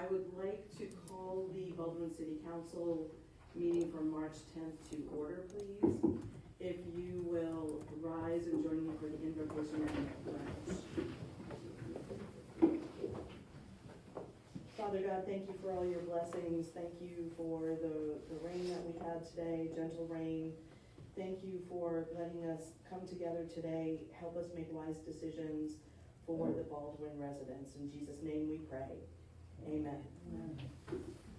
I would like to call the Baldwin City Council meeting from March 10th to order, please. If you will rise and join me for the invocation and pledge. Father God, thank you for all your blessings. Thank you for the rain that we had today, gentle rain. Thank you for letting us come together today. Help us make wise decisions for the Baldwin residents. In Jesus' name we pray. Amen. Amen.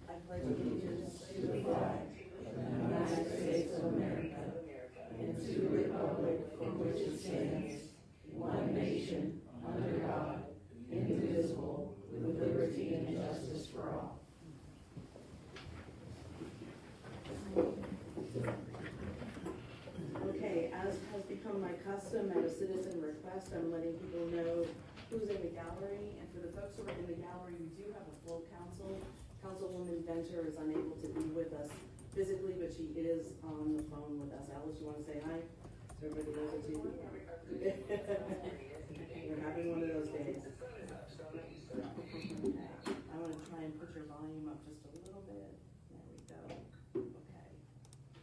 I pledge allegiance to the flag of the United States of America and to the republic for which it stands, one nation, under God, indivisible, with liberty and justice for all. Okay, as has become my custom at a citizen request, I'm letting people know who's in the gallery. And for the folks who are in the gallery, we do have a full council. Councilwoman Venter is unable to be with us physically, but she is on the phone with us. Alice, you want to say hi? So everybody knows it's you. You're having one of those days. I want to try and put your volume up just a little bit. There we go. Okay.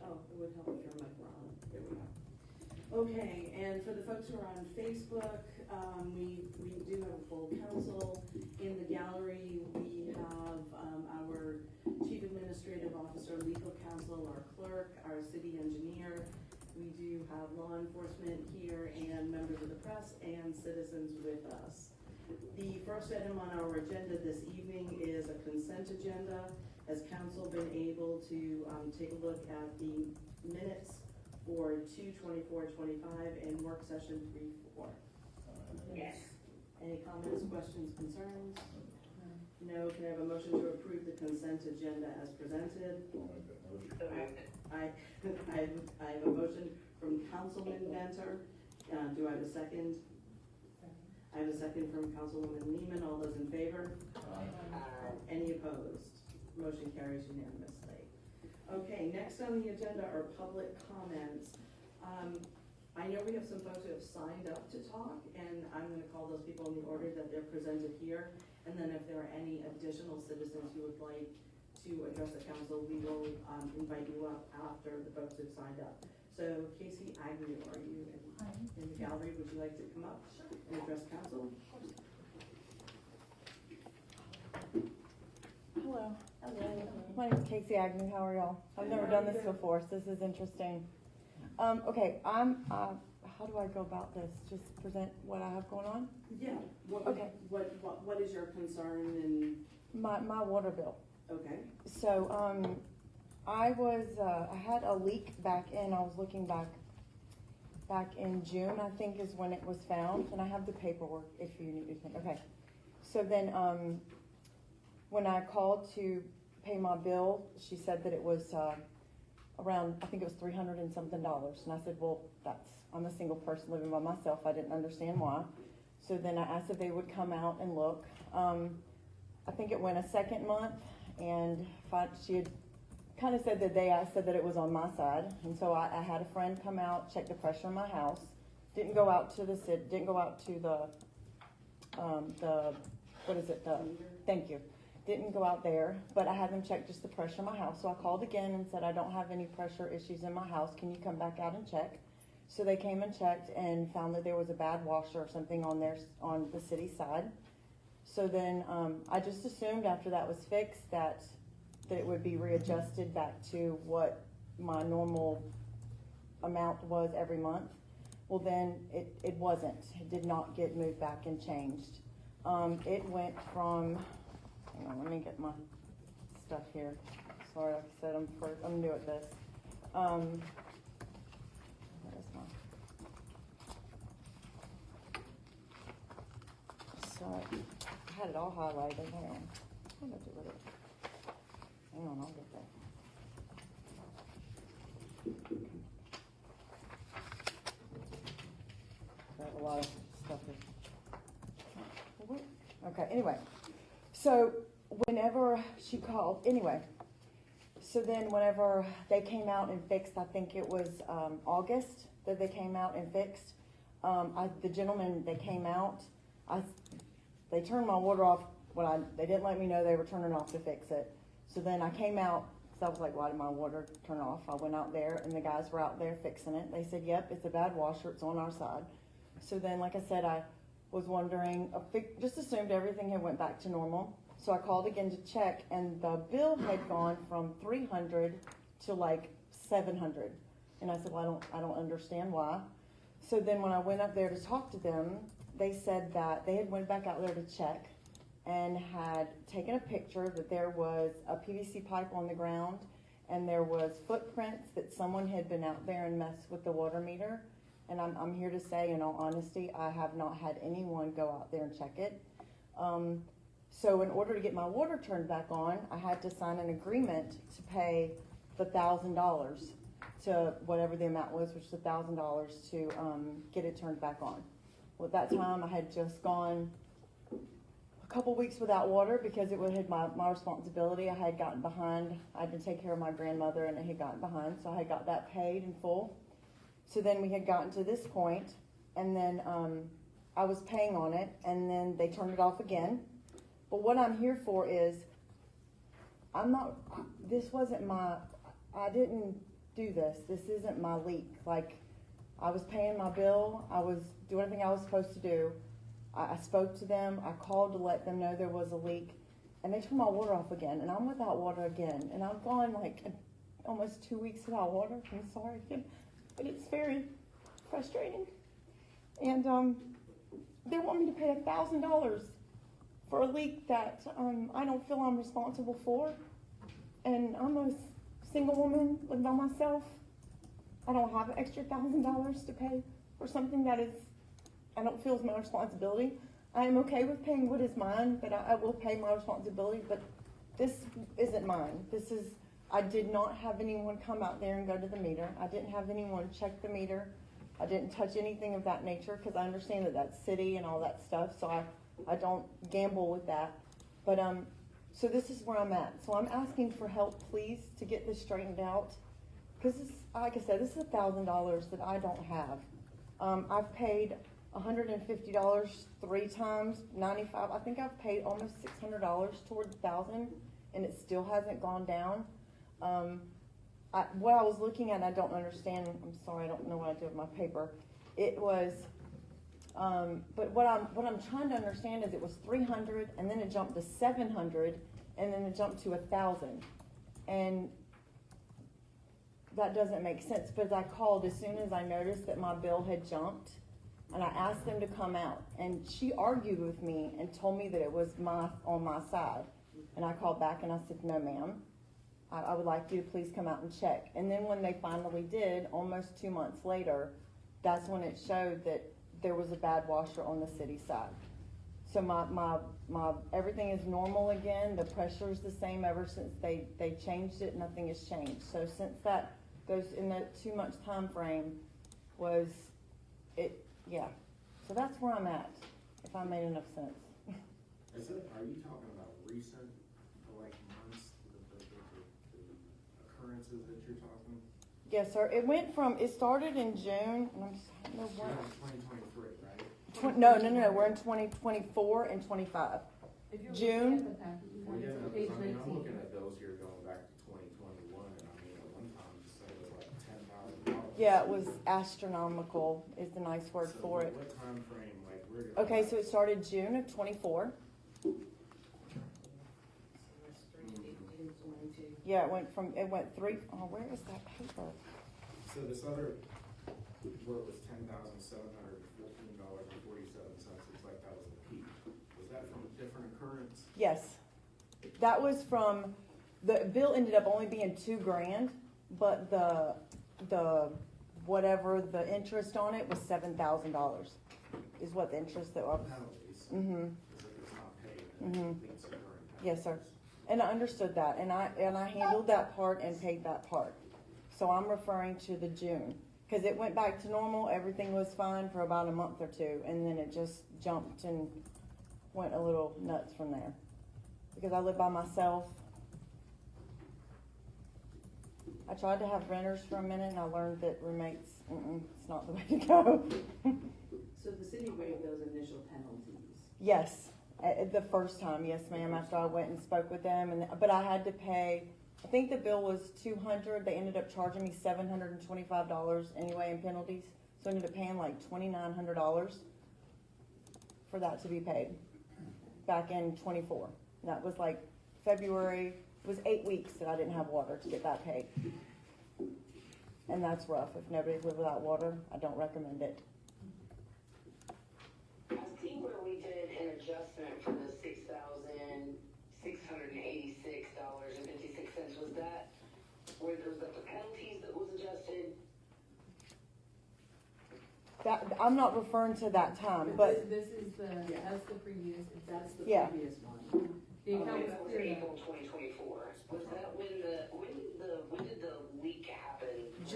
Oh, it would help if your mic were on. There we go. Okay, and for the folks who are on Facebook, we do have a full council. In the gallery, we have our Chief Administrative Officer, Legal Counsel, our clerk, our city engineer. We do have law enforcement here and members of the press and citizens with us. The first item on our agenda this evening is a consent agenda. Has council been able to take a look at the minutes for 2/24/25 and work session 3/4? Yes. Any comments, questions, concerns? No. Can I have a motion to approve the consent agenda as presented? I have a motion from Councilman Venter. Do I have a second? I have a second from Councilwoman Lehman. All those in favor? Any opposed? Motion carries unanimously. Okay, next on the agenda are public comments. I know we have some folks who have signed up to talk, and I'm going to call those people in the order that they're presented here. And then if there are any additional citizens who would like to address the council, we will invite you up after the folks who've signed up. So Casey Agnew, are you in the gallery? Would you like to come up and address council? Hello. Hello. My name is Casey Agnew. How are y'all? I've never done this before, so this is interesting. Okay, how do I go about this? Just present what I have going on? Yeah. Okay. What is your concern and? My water bill. Okay. So, I had a leak back in, I was looking back in June, I think is when it was found, and I have the paperwork if you need anything. Okay. So then, when I called to pay my bill, she said that it was, around, I think it was $300 and something. And I said, well, I'm a single person living by myself. I didn't understand why. So then I asked if they would come out and look. I think it went a second month, and she had kind of said I said that it was on my side. And so I had a friend come out, check the pressure in my house. Didn't go out to the what is it? Thank you. Didn't go out there, but I had them check just the pressure in my house. So I called again and said, I don't have any pressure issues in my house. Can you come back out and check? So they came and checked and found that there was a bad washer or something on the city side. So then I just assumed after that was fixed that it would be readjusted back to what my normal amount was every month. Well, then it wasn't. It did not get moved back and changed. It went from, hang on, let me get my stuff here. Sorry, like I said, I'm new at this. Where is my? So I had it all highlighted. Hang on. What did I do with it? Hang on, I'll get that. I have a lot of stuff here. Okay, anyway. So whenever she called, so then whenever they came out and fixed, I think it was August that they came out and fixed. The gentleman that came out, they turned my water off they didn't let me know they were turning off to fix it. So then I came out, so I was like, why did my water turn off? I went out there and the guys were out there fixing it. They said, yep, it's a bad washer, it's on our side. So then, like I said, I was wondering, just assumed everything had went back to normal. So I called again to check, and the bill had gone from $300 to like $700. And I said, well, I don't understand why. So then when I went up there to talk to them, they said that they had went back out there to check and had taken a picture that there was a PVC pipe on the ground and there was footprints that someone had been out there and messed with the water meter. And I'm here to say, in all honesty, I have not had anyone go out there and check it. So in order to get my water turned back on, I had to sign an agreement to pay the $1,000 to whatever the amount was, which is $1,000 to get it turned back on. Well, at that time, I had just gone a couple weeks without water because it was my responsibility. I had gotten behind. I'd been taking care of my grandmother, and I had gotten behind, so I had got that paid in full. So then we had gotten to this point, and then I was paying on it, and then they turned it off again. But what I'm here for is, this wasn't I didn't do this. This isn't my leak. Like, I was paying my bill. I was doing everything I was supposed to do. I spoke to them. I called to let them know there was a leak, and they turned my water off again, and I'm without water again. And I've gone like almost 2 weeks without water. I'm sorry, but it's very frustrating. And they want me to pay $1,000 for a leak that I don't feel I'm responsible for. And I'm a single woman living by myself. I don't have an extra $1,000 to pay for something that I don't feel is my responsibility. I am okay with paying what is mine, but I will pay my responsibility, but this isn't mine. I did not have anyone come out there and go to the meter. I didn't have anyone check the meter. I didn't touch anything of that nature because I understand that that's city and all that stuff, so I don't gamble with that. But so this is where I'm at. So I'm asking for help, please, to get this straightened out. Because, like I said, this is $1,000 that I don't have. I've paid $150 3 times, $95. I think I've paid almost $600 towards $1,000, and it still hasn't gone down. What I was looking at, I don't understand. I'm sorry, I don't know what I did with my paper. It was, but what I'm trying to understand is it was 300, and then it jumped to 700, and then it jumped to 1,000, and that doesn't make sense. But I called as soon as I noticed that my bill had jumped, and I asked them to come out, and she argued with me and told me that it was on my side, and I called back and I said, no, ma'am. I would like you to please come out and check. And then when they finally did, almost 2 months later, that's when it showed that there was a bad washer on the city side. So my everything is normal again. The pressure is the same ever since they changed it. Nothing has changed. So since those in that 2 month time frame was it, yeah. So that's where I'm at, if I made enough sense. Are you talking about recent, like, months, the occurrences that you're talking? Yes, sir. It started in June, and I'm just, I don't know You're what. in 2023, right? No, we're in 2024 and 25. If you June. look at the packet, you Well, want yeah, it to because, page I mean, I'm 19. looking at those here going back to 2021, and I mean, at one time, you said it was like $10,000. Yeah, it was astronomical is the nice word So for it. What time frame, like, where did? Okay, so it started June of 24. Yeah, it went 3, where is that paper? So this other, where it was $10,714.47, it's like that was the peak. Was that from a different occurrence? Yes. That was from, the bill ended up only being $2,000, but the whatever the interest on it was $7,000 is what the interest that was. Penalties. Mm-hmm. Because if it's not paid, Mhm. then it's occurring Yes, sir. penalties. And I understood that, and I handled that part and paid that part. So I'm referring to the June, because it went back to normal, everything was fine for about a month or two, and then it just jumped and went a little nuts from there. Because I live by myself. I tried to have renters for a minute, and I learned that roommates, it's not the way to go. So the city waived those initial penalties. Yes, The first time, yes ma'am, after I went and spoke with them, but I had to pay, I think the bill was $200, they ended up charging me $725 anyway in penalties, so I ended up paying like $2,900 for that to be paid, back in '24. That was like February, it was 8 weeks that I didn't have water to get that paid. And that's rough, if nobody's lived without water, I don't recommend it. I see where we did an adjustment for the $6,686.56. Was that where there was the penalties that was adjusted? That, I'm not referring to that time, but, This is that's the previous, That's the Yeah. previous one. the account Okay, was that was cleared April up. 2024. Was that when did the leak happen?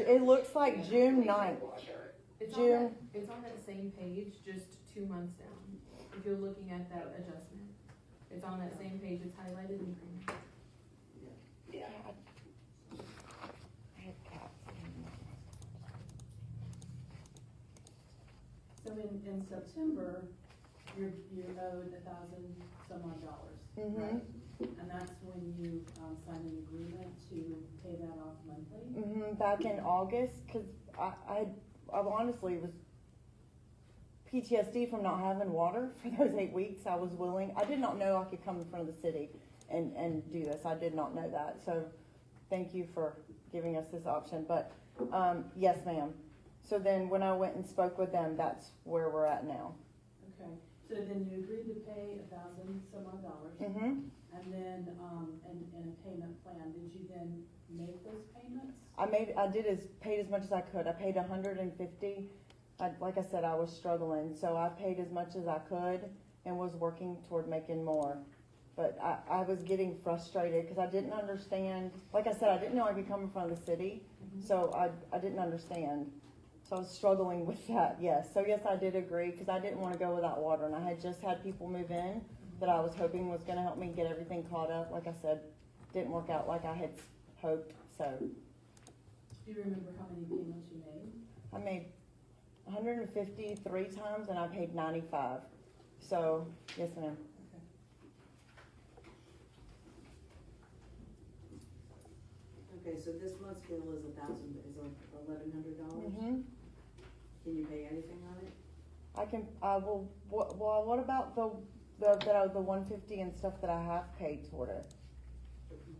it looks like June 9th. Washer? It's on that same page, just 2 months down. If you're looking at that adjustment, it's on that same page, it's highlighted in green. Yeah. I had cats. So in September, you're owed $1,000 some odd dollars, Mhm. right? And that's when you signed an agreement to pay that off monthly? Back in August, cause I honestly was PTSD from not having water for those 8 weeks. I was willing, I did not know I could come in front of the city and do this. I did not know that, so thank you for giving us this option, but, yes ma'am. So then when I went and spoke with them, that's where we're at now. Okay, so then you agreed to pay $1,000 some odd dollars, Mm-hmm. and then, in a payment plan, did you then make those payments? I paid as much as I could. I paid 150. Like I said, I was struggling, so I paid as much as I could and was working toward making more. But I was getting frustrated because I didn't understand. Like I said, I didn't know I could come in front of the city, so I didn't understand. So I was struggling with that, yes. So yes, I did agree because I didn't want to go without water, and I had just had people move in that I was hoping was going to help me get everything caught up. Like I said, didn't work out like I had hoped, so. Do you remember how many payments you made? I made 150 3 times and I paid 95. So, yes ma'am. Okay, so this month's bill is $1,100. Mm-hmm. Can you pay anything on it? I can, what about the 150 and stuff that I have paid toward it?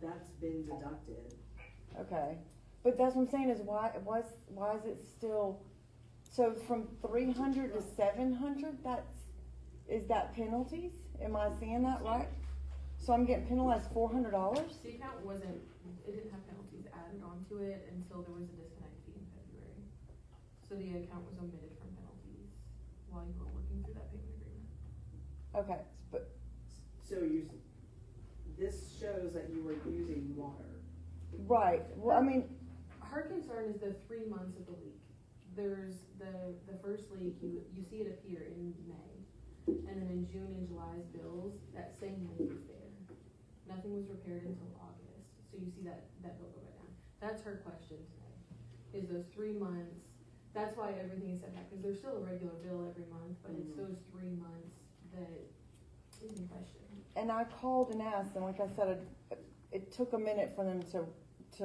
That's been deducted. Okay. But that's what I'm saying is why is it still, so from 300 to 700, is that penalties? Am I seeing that right? So I'm getting penalized $400? The account it didn't have penalties added onto it until there was a disconnect fee in February. So the account was omitted from penalties while you were working through that payment agreement. Okay, but, So this shows that you were using water. right, well, I mean, Her concern is the 3 months of the leak. There's the first leak, you see it appear in May, and then in June and July's bills, that same leak is there. Nothing was repaired until August, so you see that bill go back down. That's her question today, is those 3 months, that's why everything is set back, because there's still a regular bill every month, but it's those 3 months that is in question. and I called and asked, and like I said, it took a minute for them to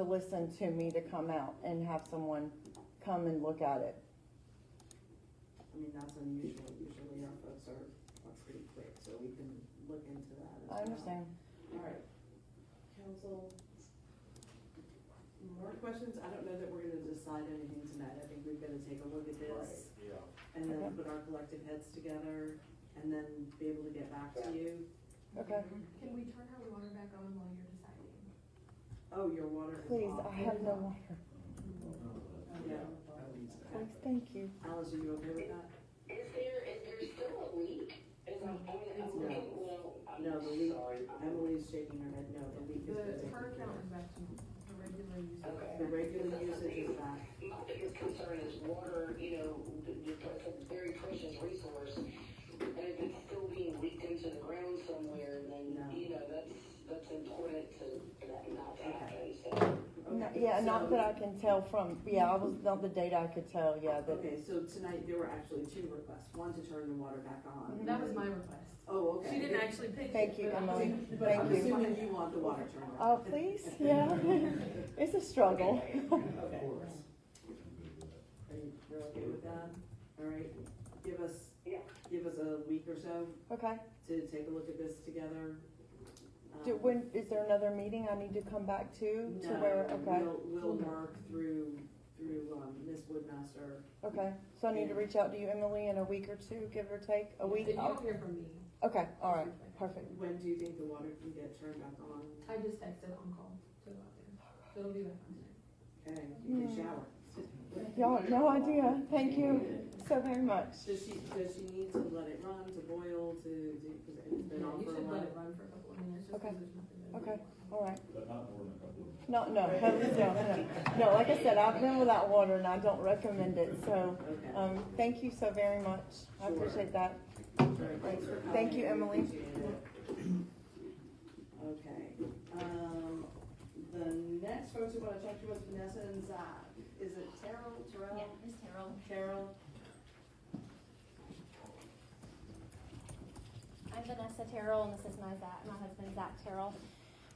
listen to me to come out and have someone come and look at it. I mean, that's unusual. Usually our folks are pretty quick, so we can look into that as well. I understand. All right. Council, more questions? I don't know that we're gonna decide anything tonight. I think we've gotta take a look at this Yeah. and then Okay. put our collective heads together and then be able to get back to you. Okay. Can we turn her water back on while you're deciding? Oh, your water is Please, off. I have no water. Yeah. Please, thank you. Alice, are you okay with that? Is there still a leak? I'm looking, well, I'm No, the leak, sorry. Emily's shaking her head, no, the leak has been taken Her care account of. is back to the regular use. Okay. The regular usage is back. My biggest concern is water, it's a very precious resource. And if it's still being leaked into the ground somewhere, then, No. that's important for that not to happen, so. Okay. Yeah, not So- that I can tell from, I was, not the data I could tell, that. Okay, so tonight there were actually two requests, one to turn the water back on. That was my request. Oh, okay. She didn't actually pitch it. Thank you, but I Emily. was- But I'm Thank you. assuming you want the water turned Oh, on. please, yeah. It's a struggle. Okay. Of course. Are you're okay with that? All right, give us a week or so Okay. to take a look at this together. When, is there another meeting I need to come back to where, okay, We'll work through, Ms. Woodmaster. okay. So I need to reach out to you, Emily, in a week or two, give or take, a week? If you don't hear from me, Okay, all right, perfect. When do you think the water can get turned back on? I just texted on call to go out there. So it'll be back on tonight. Okay, you can shower. Y'all have no idea. Thank you so very much. Does she need to let it run, to boil, because it's been Yeah, on you for a should let while? it run for a couple of minutes, just Okay. because there's nothing to do. Okay, all right. But not more than a couple of minutes. No, please don't, no. No, like I said, I've been without water and I don't recommend it, so, Okay. thank you so very much. I Sure. appreciate that. Sure, thanks for coming. Thank you, Emily. Appreciate it. Okay, the next folks who wanna talk to us, Vanessa and Zach. Is it Terrell? Yeah, Miss Terrell. Terrell? I'm Vanessa Terrell, and this is my husband, Zach Terrell.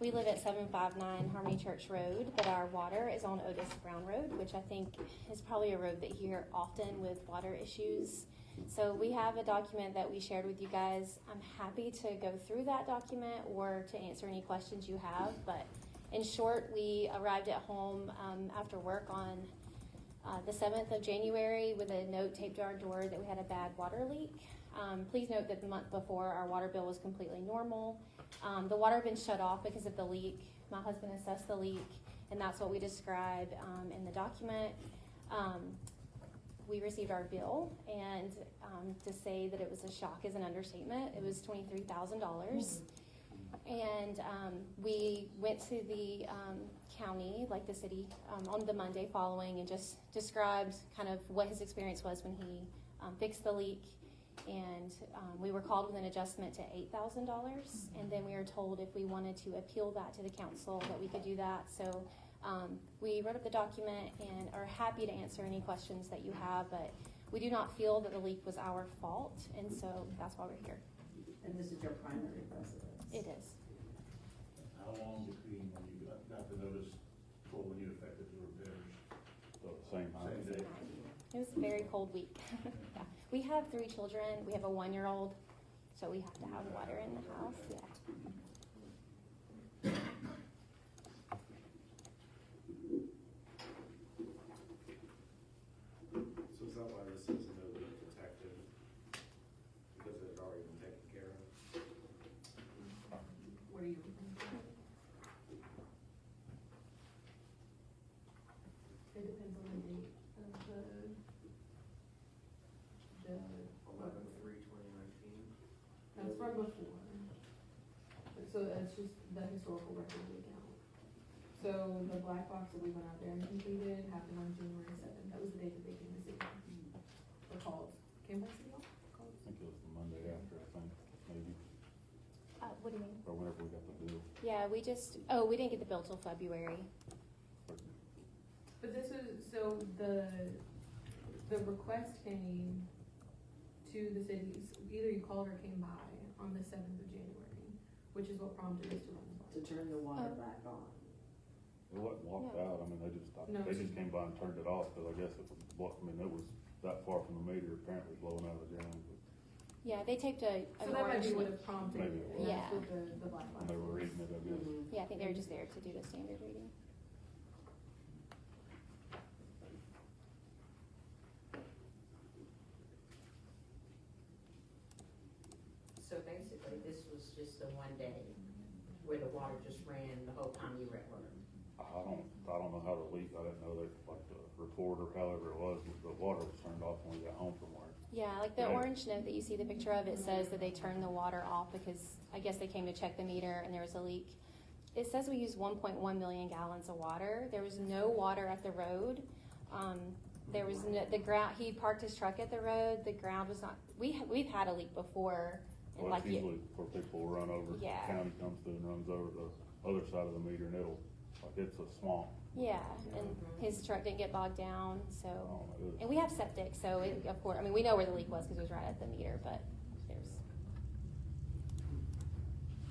We live at 759 Harmony Church Road, but our water is on Otis Brown Road, which I think is probably a road that you hear often with water issues. So we have a document that we shared with you guys. I'm happy to go through that document or to answer any questions you have, but in short, we arrived at home after work on the 7th of January with a note taped to our door that we had a bad water leak. Please note that the month before, our water bill was completely normal. The water had been shut off because of the leak. My husband assessed the leak, and that's what we describe in the document. We received our bill, and to say that it was a shock is an understatement. It was $23,000. And we went to the county, like the city, on the Monday following and just described kind of what his experience was when he fixed the leak. And we were called with an adjustment to $8,000. And then we were told if we wanted to appeal that to the council that we could do that. So we wrote up the document and are happy to answer any questions that you have, but we do not feel that the leak was our fault. And so that's why we're here. And this is your primary residence? It is. How long between when you got the notice for when you effected the repairs? So same Same day? It was a very cold week. Yeah. We have 3 children. We have a 1-year-old, so we have to have water in the house. Yeah. So is that why this is no leak detected? Because it had already been taken care of? What are you looking for? It depends on the date of the, 11/3/2019. that's from before. So that's just the historical record of the account. So the black box that we went out there and completed happened on January 7th. That was the date that they came to city. Or called. Came by city hall? Called. I think it was the Monday after, I think, maybe, What do you mean? or whenever we got the bill. Yeah, we didn't get the bill till February. But this is, so the request came to the cities, either you called or came by on the 7th of January, which is what prompted us to run the To ball. turn the water Oh. back on? It wasn't locked No. out, I mean, they just stopped, No, they it's just just- came by and turned it off, because I guess it was blocked, I mean, it was that far from the meter, apparently blowing out of the ground, but Yeah, they taped an So that might orange. be what have prompted Maybe it, it and was. that's what the black box when they were was. reading it, I guess. Mhm. Yeah, I think they were just there to do the standard reading. So basically, this was just a one day where the water just ran the whole time you were at work. I don't know how the leak, I didn't know that, like the report or however it was, the water was turned off when we got home from work. Yeah, like the Right. orange note that you see the picture of, it says that they turned the water off because I guess they came to check the meter and there was a leak. It says we used 1.1 million gallons of water. There was no water at the road. There was no, the ground, he parked his truck at the road. The ground was not, we've had a leak before. And Well, like it's usually where people run over, the Yeah. county comes through and runs over the other side of the meter, and it'll Like it's a swamp. Yeah, and his truck didn't get bogged down, so, Oh, my goodness. and we have septic, so it, of course, I mean, we know where the leak was because it was right at the meter, but there's,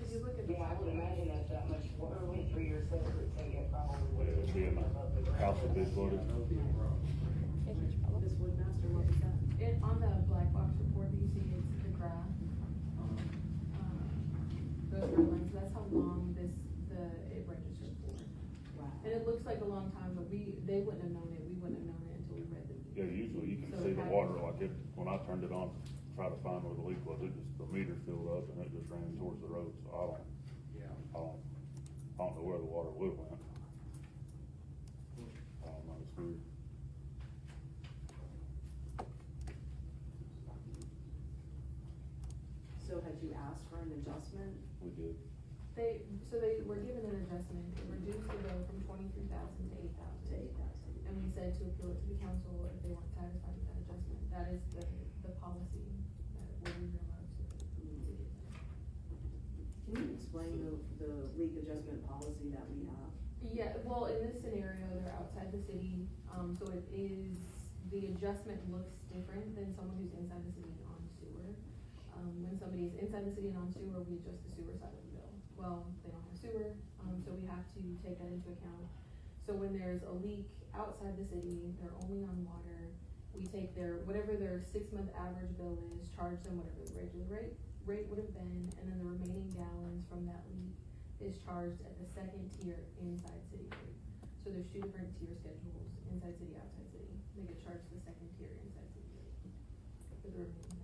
If you look at the. Yeah, I would imagine if that much water went through your septic tank, it probably would Yeah, have it'd be in been above the the house would be flooded. That would be a problem. a huge problem. Ms. Woodmaster, what was that? On the black box report that you see, it's the graph. Those red lines, that's how long it registered for. Wow. And it looks like a long time, but they wouldn't have known it, we wouldn't have known it until we read the meter. Yeah, usually you can So see it the had- water, like it, when I turned it on, try to find where the leak was, it just, the meter filled up and it just ran towards the road, so Yeah. I don't know where the water would have went. I don't know, it's weird. So had you asked for an adjustment? We did. They were given an adjustment, it reduced the bill from 23,000 to 8,000. To 8,000. And we said to appeal it to the council if they weren't satisfied with that adjustment. That is the policy that we were allowed to give them. Can you explain the leak adjustment policy that we have? Yeah, well, in this scenario, they're outside the city, so it is, the adjustment looks different than someone who's inside the city and on sewer. When somebody's inside the city and on sewer, we adjust the sewer side of the bill. Well, they don't have sewer, so we have to take that into account. So when there's a leak outside the city, they're only on water, we take whatever their 6-month average bill is, charge them whatever the regular rate would have been, and then the remaining gallons from that leak is charged at the second tier inside city rate. So there's 2 different tier schedules, inside city, outside city. They get charged the second tier inside city rate for the remaining gallons.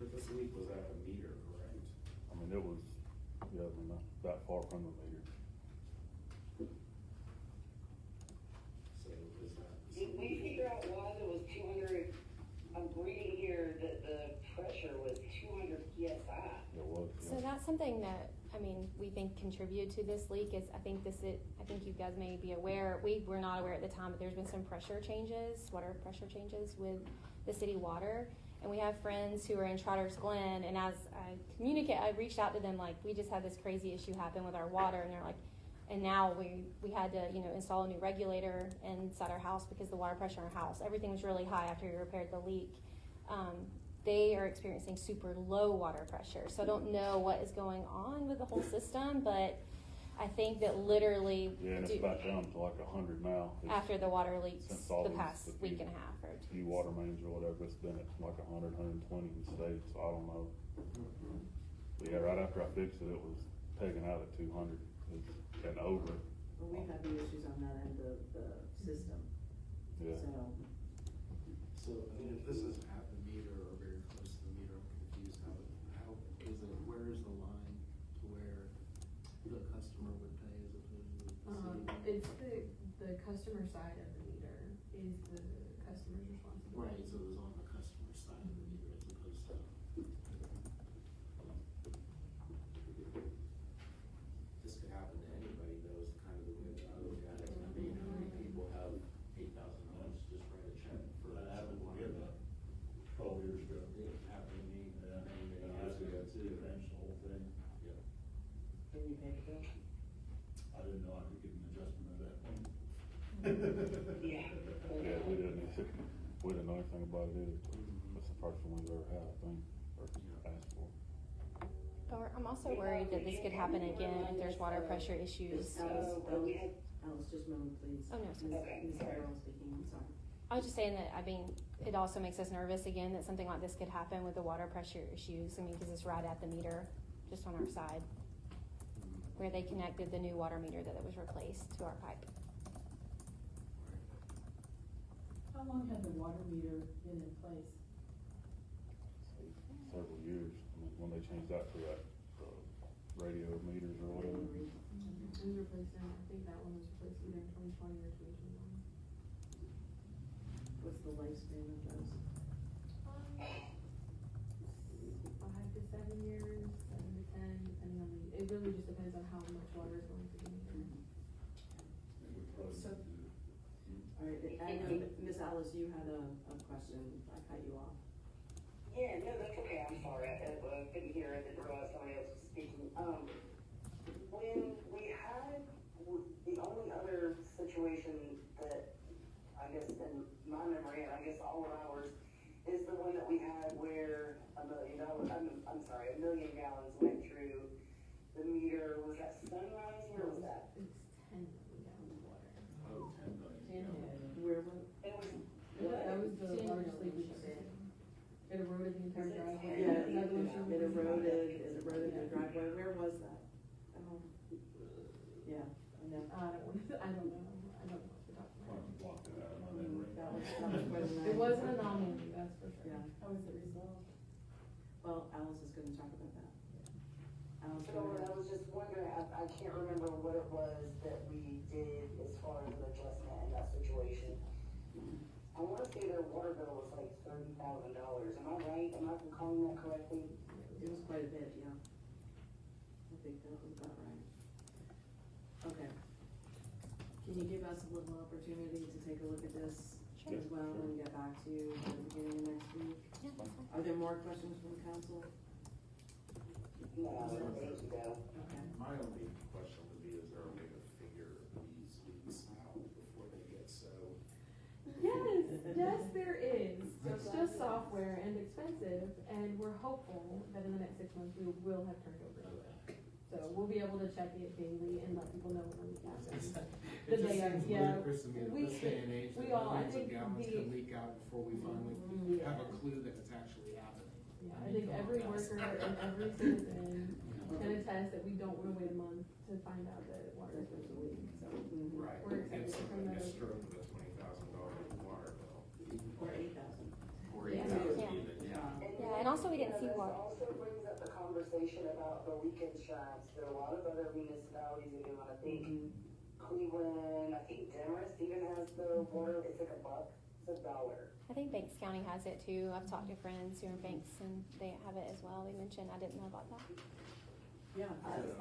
But this leak was at the meter, correct? I mean, it was, yeah, I mean, not that far from the meter. So is that? Did we figure out why there was 200, I'm reading here that the pressure was 200 PSI. It was, So yeah. that's something that, I mean, we think contributed to this leak is, I think you guys may be aware, we were not aware at the time, but there's been some pressure changes, water pressure changes with the city water. And we have friends who are in Trotter's Glen, and as I reached out to them, like, we just had this crazy issue happen with our water, and they're like, and now we had to, install a new regulator inside our house because the water pressure in our house, everything was really high after we repaired the leak. They are experiencing super low water pressure, so I don't know what is going on with the whole system, but I think that literally Yeah, and it's back down to like 100 now. It's- after the water leaks Since all the these- past the week few- and a half or few water mains or whatever, it's been at like 100, 120 in states, so I don't know. But yeah, right after I fixed it, it was pegging out at 200 and over. Well, we've had the issues on that end of the system. Yeah. So, I mean, if this is at the meter or very close to the meter, I'm confused, how is it, where is the line to where the customer would pay as opposed to the city? It's the customer side of the meter is the customer's responsibility. Right, so it was on the customer side of the meter as opposed to. This could happen to anybody though, is kind of the way that I look at it. I mean, how many people have 8,000 months, just write a check for. That happened to me about 12 years ago. It happened to me, Yeah, many and I years had ago to too. finish the whole thing. Yeah. Can you pay the bill? I didn't know I could get an adjustment at that point. Yeah. Yeah, we didn't know anything about it either. That's the first one we've ever had, I think, or asked for. Or I'm also worried that this could happen again if there's water pressure issues. Alice, just a moment, please. Oh, no, sorry. Ms. Carroll speaking, I'm sorry. I was just saying that, I mean, it also makes us nervous again that something like this could happen with the water pressure issues. I mean, because it's right at the meter, just on our side, where they connected the new water meter that was replaced to our pipe. How long had the water meter been in place? Several years, I mean, when they changed that to that, radio meters or whatever. It was replaced I think that one was replaced either in 2020 or 2021. What's the lifespan of those? 5 to 7 years, 7 to 10, depending on it really just depends on how much water is going through the meter. So, all right, I know, Ms. Alice, you had a question, I cut you off. Yeah, no, that's okay, I'm sorry, I couldn't hear, I didn't realize somebody else was speaking. When my memory, and I guess all of ours, is the one that we had where $1 million, I'm sorry, 1 million gallons went through the meter. Was that Sunrise? Where was that? It's 10 million gallons of water. Oh, 10 million. Where was? It was, That was the 10 largest leak million, we've she ever seen. It eroded the entire Is it driveway. 10? Yeah, Is that the one she it was- eroded the driveway. Where was that? Oh, yeah, I know. I don't know. I don't know off the top of my head. Blocked it out of my memory. That was quite a night. It was an anomaly, that's for sure. Yeah, How was it resolved? well, Alice is gonna talk about that. Alice, so I was just wondering, I can't remember what it was that we did as far as an adjustment in that situation. I wanna say their water bill was like $30,000. Am I right? Am I recalling that correctly? it was quite a bit, yeah. I think that was about right. Okay. Can you give us a little opportunity to take a look at this Sure. as well and get back to you at the beginning of next week? Yeah, that's fine. Are there more questions from council? No, thank you though. Okay. My only question would be, is there a way to figure these leaks out before they get so? Yes, there is. So it's just software and expensive, and we're hopeful that in the next 6 months we will have turned over to it. So we'll be able to check it daily and let people know when the leak happens. It just day of, seems yeah. ludicrous to me that We- this day and age, we that all- I millions of think gallons the- can leak out before we finally Yeah. have a clue that it's actually happening. Yeah, I think every worker and every citizen can attest that we don't wanna wait a month to find out that water is going to leak, so. Right. We're excited And to so turn then that you over. stroke with a $20,000 water bill. Or 8,000. Or Yeah. 8,000 Yeah. even, yeah. Yeah, and also we didn't see This water. also brings up the conversation about the leak insurance. There are a lot of other municipalities that do, I think Cleveland, I think Demorest even has the water, it's like $1, it's $1. I think Banks County has it too. I've talked to friends who are in Banks and they have it as well. They mentioned, I didn't know about that. Yeah,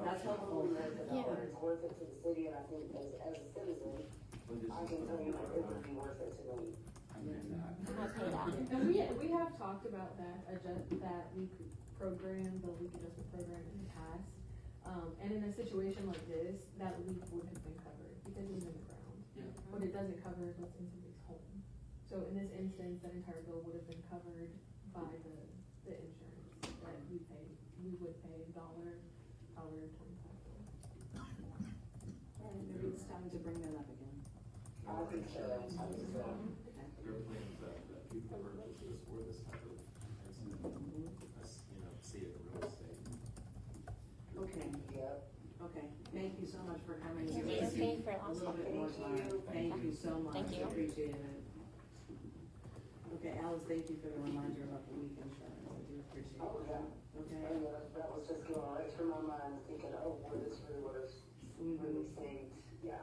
that's helpful. Yeah. It's worth it to the city, and I think as a citizen, I can tell you that it would be worth it to me. I'll pay that. And we have talked about that leak program, the leak adjustment program in the past. And in a situation like this, that leak would have been covered because it was in the ground. Yeah. But it doesn't cover what's in somebody's home. So in this instance, that entire bill would have been covered by the insurance that we would pay $1.25. Maybe it's time to bring that up again. I think so, I think so. There are plans that people purchase just for this type of incident. See it in real estate. Okay, Yep. okay. Thank you so much for coming. Thank Give you. us Thank you for a allowing little us. bit more time. Thank you so much. Thank you. Appreciate it. Okay, Alice, thank you for the reminder about the week insurance. I do appreciate Oh, it. yeah. Okay. And that was just going right through my mind, thinking, oh, boy, this really would have really saved, yeah.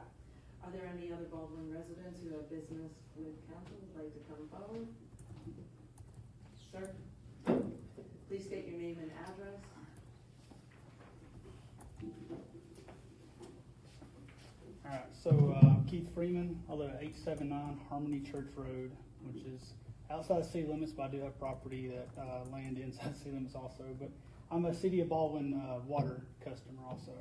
Are there any other Baldwin residents who have business with council who'd like to come forward? Sir? Please state your name and address. Alright, so Keith Freeman, I live at 879 Harmony Church Road, which is outside city limits, but I do have property that land inside city limits also. But I'm a City of Baldwin water customer also.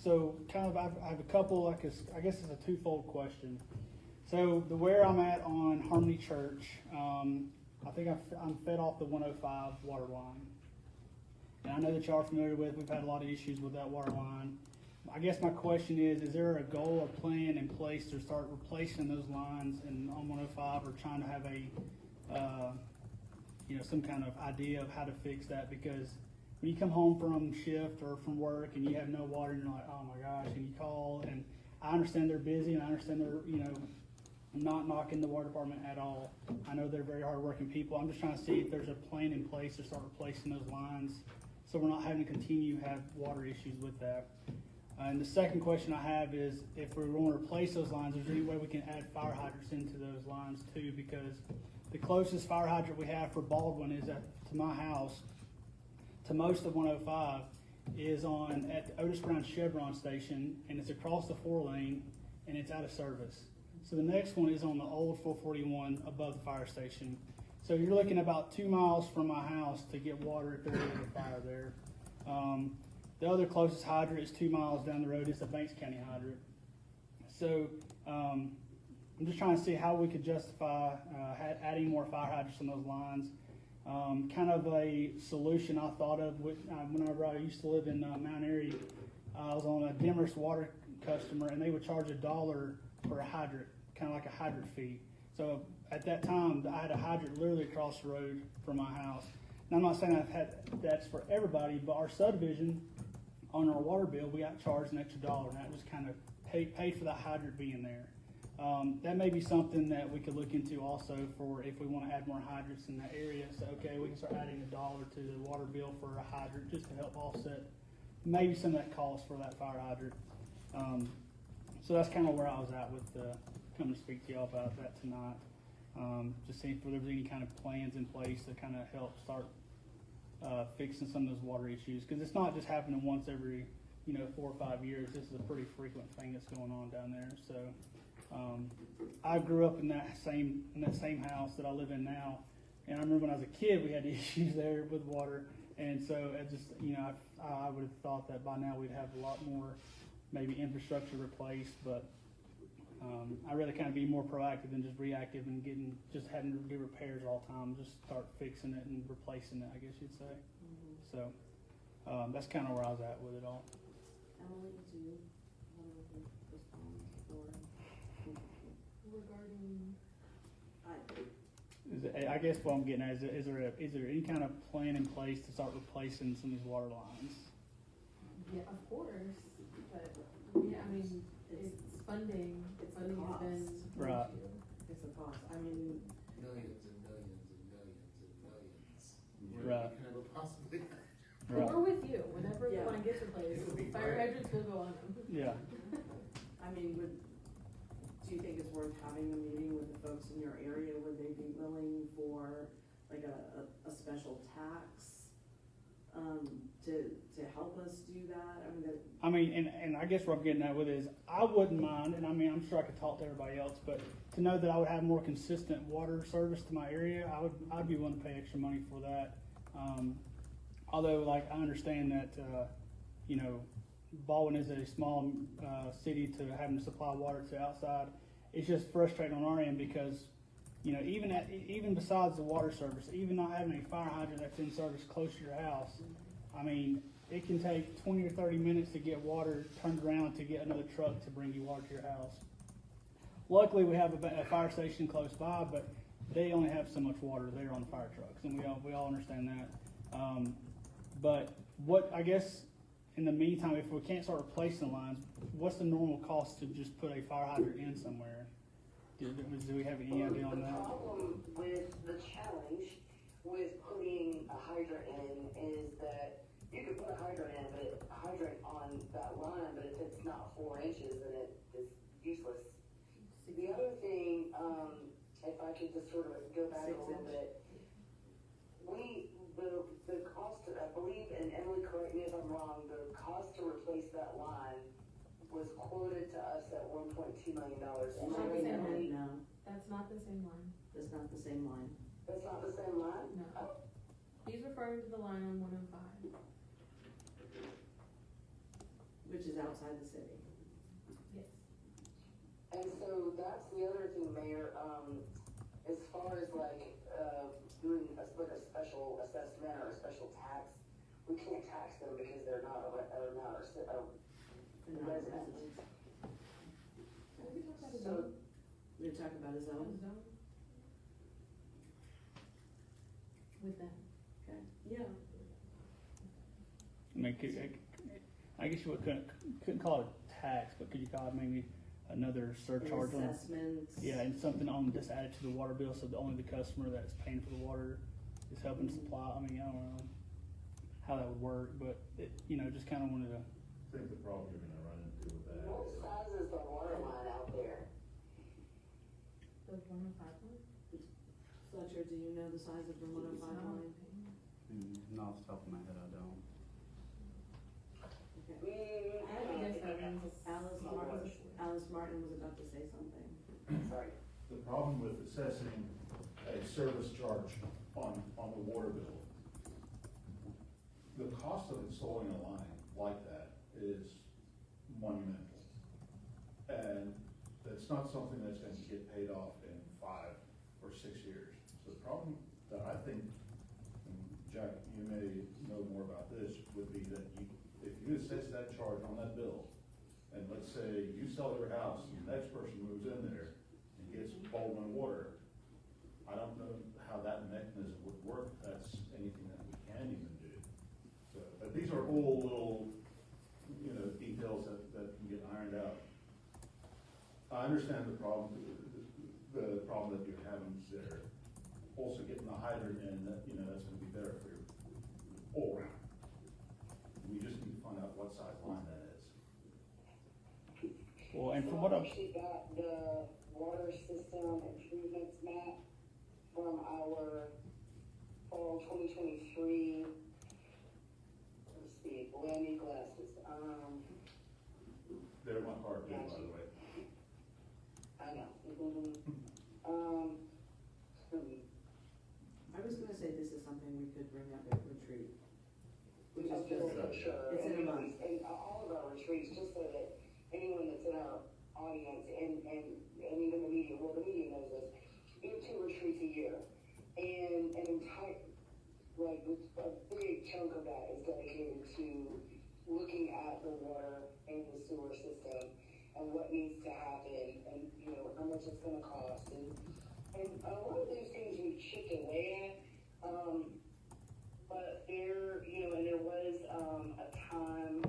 So kind of, I have a couple, I guess it's a twofold question. So where I'm at on Harmony Church, I think I'm fed off the 105 water line. And I know that y'all are familiar with, we've had a lot of issues with that water line. I guess my question is there a goal or plan in place to start replacing those lines on 105, or trying to have some kind of idea of how to fix that? Because when you come home from shift or from work and you have no water, and you're like, oh my gosh, and you call, and I understand they're busy, and I understand they're, I'm not knocking the water department at all. I know they're very hardworking people. I'm just trying to see if there's a plan in place to start replacing those lines, so we're not having to continue to have water issues with that. And the second question I have is, if we're going to replace those lines, is there any way we can add fire hydrants into those lines too? Because the closest fire hydrant we have for Baldwin is to my house, to most of 105, is at the Otis Brown Chevron station, and it's across the 4-lane, and it's out of service. So the next one is on the old 441 above the fire station. So you're looking about 2 miles from my house to get water if there is a fire there. The other closest hydrant is 2 miles down the road. It's a Banks County hydrant. So I'm just trying to see how we could justify adding more fire hydrants on those lines. Kind of a solution I thought of whenever I used to live in Mount Airy. I was on a Demers water customer, and they would charge $1 for a hydrant, kind of like a hydrant fee. So at that time, I had a hydrant literally across the road from my house. Now, I'm not saying that's for everybody, but our subdivision, on our water bill, we got charged an extra $1, and that was kind of paid for the hydrant being there. That may be something that we could look into also for if we want to add more hydrants in that area. So, okay, we can start adding $1 to the water bill for a hydrant just to help offset maybe some of that cost for that fire hydrant. So that's kind of where I was at with coming to speak to y'all about that tonight. Just seeing if there was any kind of plans in place to kind of help start fixing some of those water issues, because it's not just happening once every 4 or 5 years. This is a pretty frequent thing that's going on down there. So I grew up in that same house that I live in now, and I remember when I was a kid we had issues there with water, and so it just I would have thought that by now we'd have a lot more maybe infrastructure replaced, but I'd rather kind of be more proactive than just reactive and just having to do repairs all the time. Just start fixing it and replacing it, I guess you'd say. So that's kind of where I was at with it all. Emily, do you want to respond or? Regarding, I guess what I'm getting at is there any kind of plan in place to start replacing some of these water lines? yeah, of course, but, yeah, I mean, it's funding, funding has been an Right. issue. It's a cost, I mean, Millions and millions and millions and millions. Right. Could ever possibly. But we're with you, whenever the Yeah. line gets replaced, It would be fire great. hydrants will go on them. Yeah. I mean, do you think it's worth having a meeting with the folks in your area? Would they be willing for like a special tax, to help us do that? I mean, and I guess what I'm getting at with it is I wouldn't mind, and I mean, I'm sure I could talk to everybody else, but to know that I would have more consistent water service to my area, I'd be willing to pay extra money for that. Although, like, I understand that, Baldwin is a small city to having to supply water to outside. It's just frustrating on our end because, even besides the water service, even not having a fire hydrant that's in service close to your house, I mean, it can take 20 or 30 minutes to get water turned around to get another truck to bring you water to your house. Luckily, we have a fire station close by, but they only have so much water there on the fire trucks, and we all understand that. But what, I guess, in the meantime, if we can't start replacing the lines, what's the normal cost to just put a fire hydrant in somewhere? Do we have any idea on The that? problem with the challenge with putting a hydrant in is that you could put a hydrant in, but a hydrant on that line, but if it's not 4 inches, then it is useless. The other thing, if I could just sort of go back a 6 little inch. bit, the cost, I believe, and Emily, correct me if I'm wrong, the cost to replace that line was quoted to us at $1.2 million. Not Am I the right, same Emily? No, That's not the same line, that's not the same line. That's not the same line? no. Oh. He's referring to the line on 105. Which is outside the city. Yes. And so that's the other thing, Mayor, as far as doing a special assessment or a special tax, we can't tax them because they're not a They're not resident. residents. We talked about a So, zone. You're talking about a A zone? zone. With them. Okay, yeah. I mean, I guess you couldn't call it a tax, but could you call it maybe another surcharge on? Assessments. Yeah, and something on just added to the water bill, so that only the customer that's paying for the water is helping supply. I mean, I don't know how that would work, but just kind of wanted to. I think the problem you're gonna run into with that what is, size is the water line out there? The 105 one? Fletcher, do you know the size of the 105 line? Not off the top of my head, I don't. Okay. I have a guess that means it's Alice Martin was about to say something. Sorry. the problem with assessing a service charge on the water bill, the cost of installing a line like that is monumental. And the it's not something that's going to get paid off in 5 or 6 years. So the problem that I think, and Jack, you may know more about this, would be that if you assess that charge on that bill, and let's say you sell your house, and the next person moves in there and gets Baldwin water, I don't know how that mechanism would work, if that's anything that we can even do. So, but these are all little, details that can get ironed out. I understand the problem that you're having there. Also getting the hydrant in, that's gonna be better for your all around. We just need to find out what size line that is. Well, and from So what I I'm, actually got the water system improvements map from our fall 2023, let's see, boy, I need glasses. They're my part, by the way. I know. I was gonna say this is something we could bring up at retreat. Which is Okay, just, for sure. it's in a month. And all of our retreats, just so that anyone that's in our audience and even the media, well, the media knows this, we have 2 retreats a year. And an entire, like, a big chunk of that is dedicated to looking at the water and the sewer system and what needs to happen and, how much it's gonna cost. And a lot of those things we chipped away at, but there, and there was a time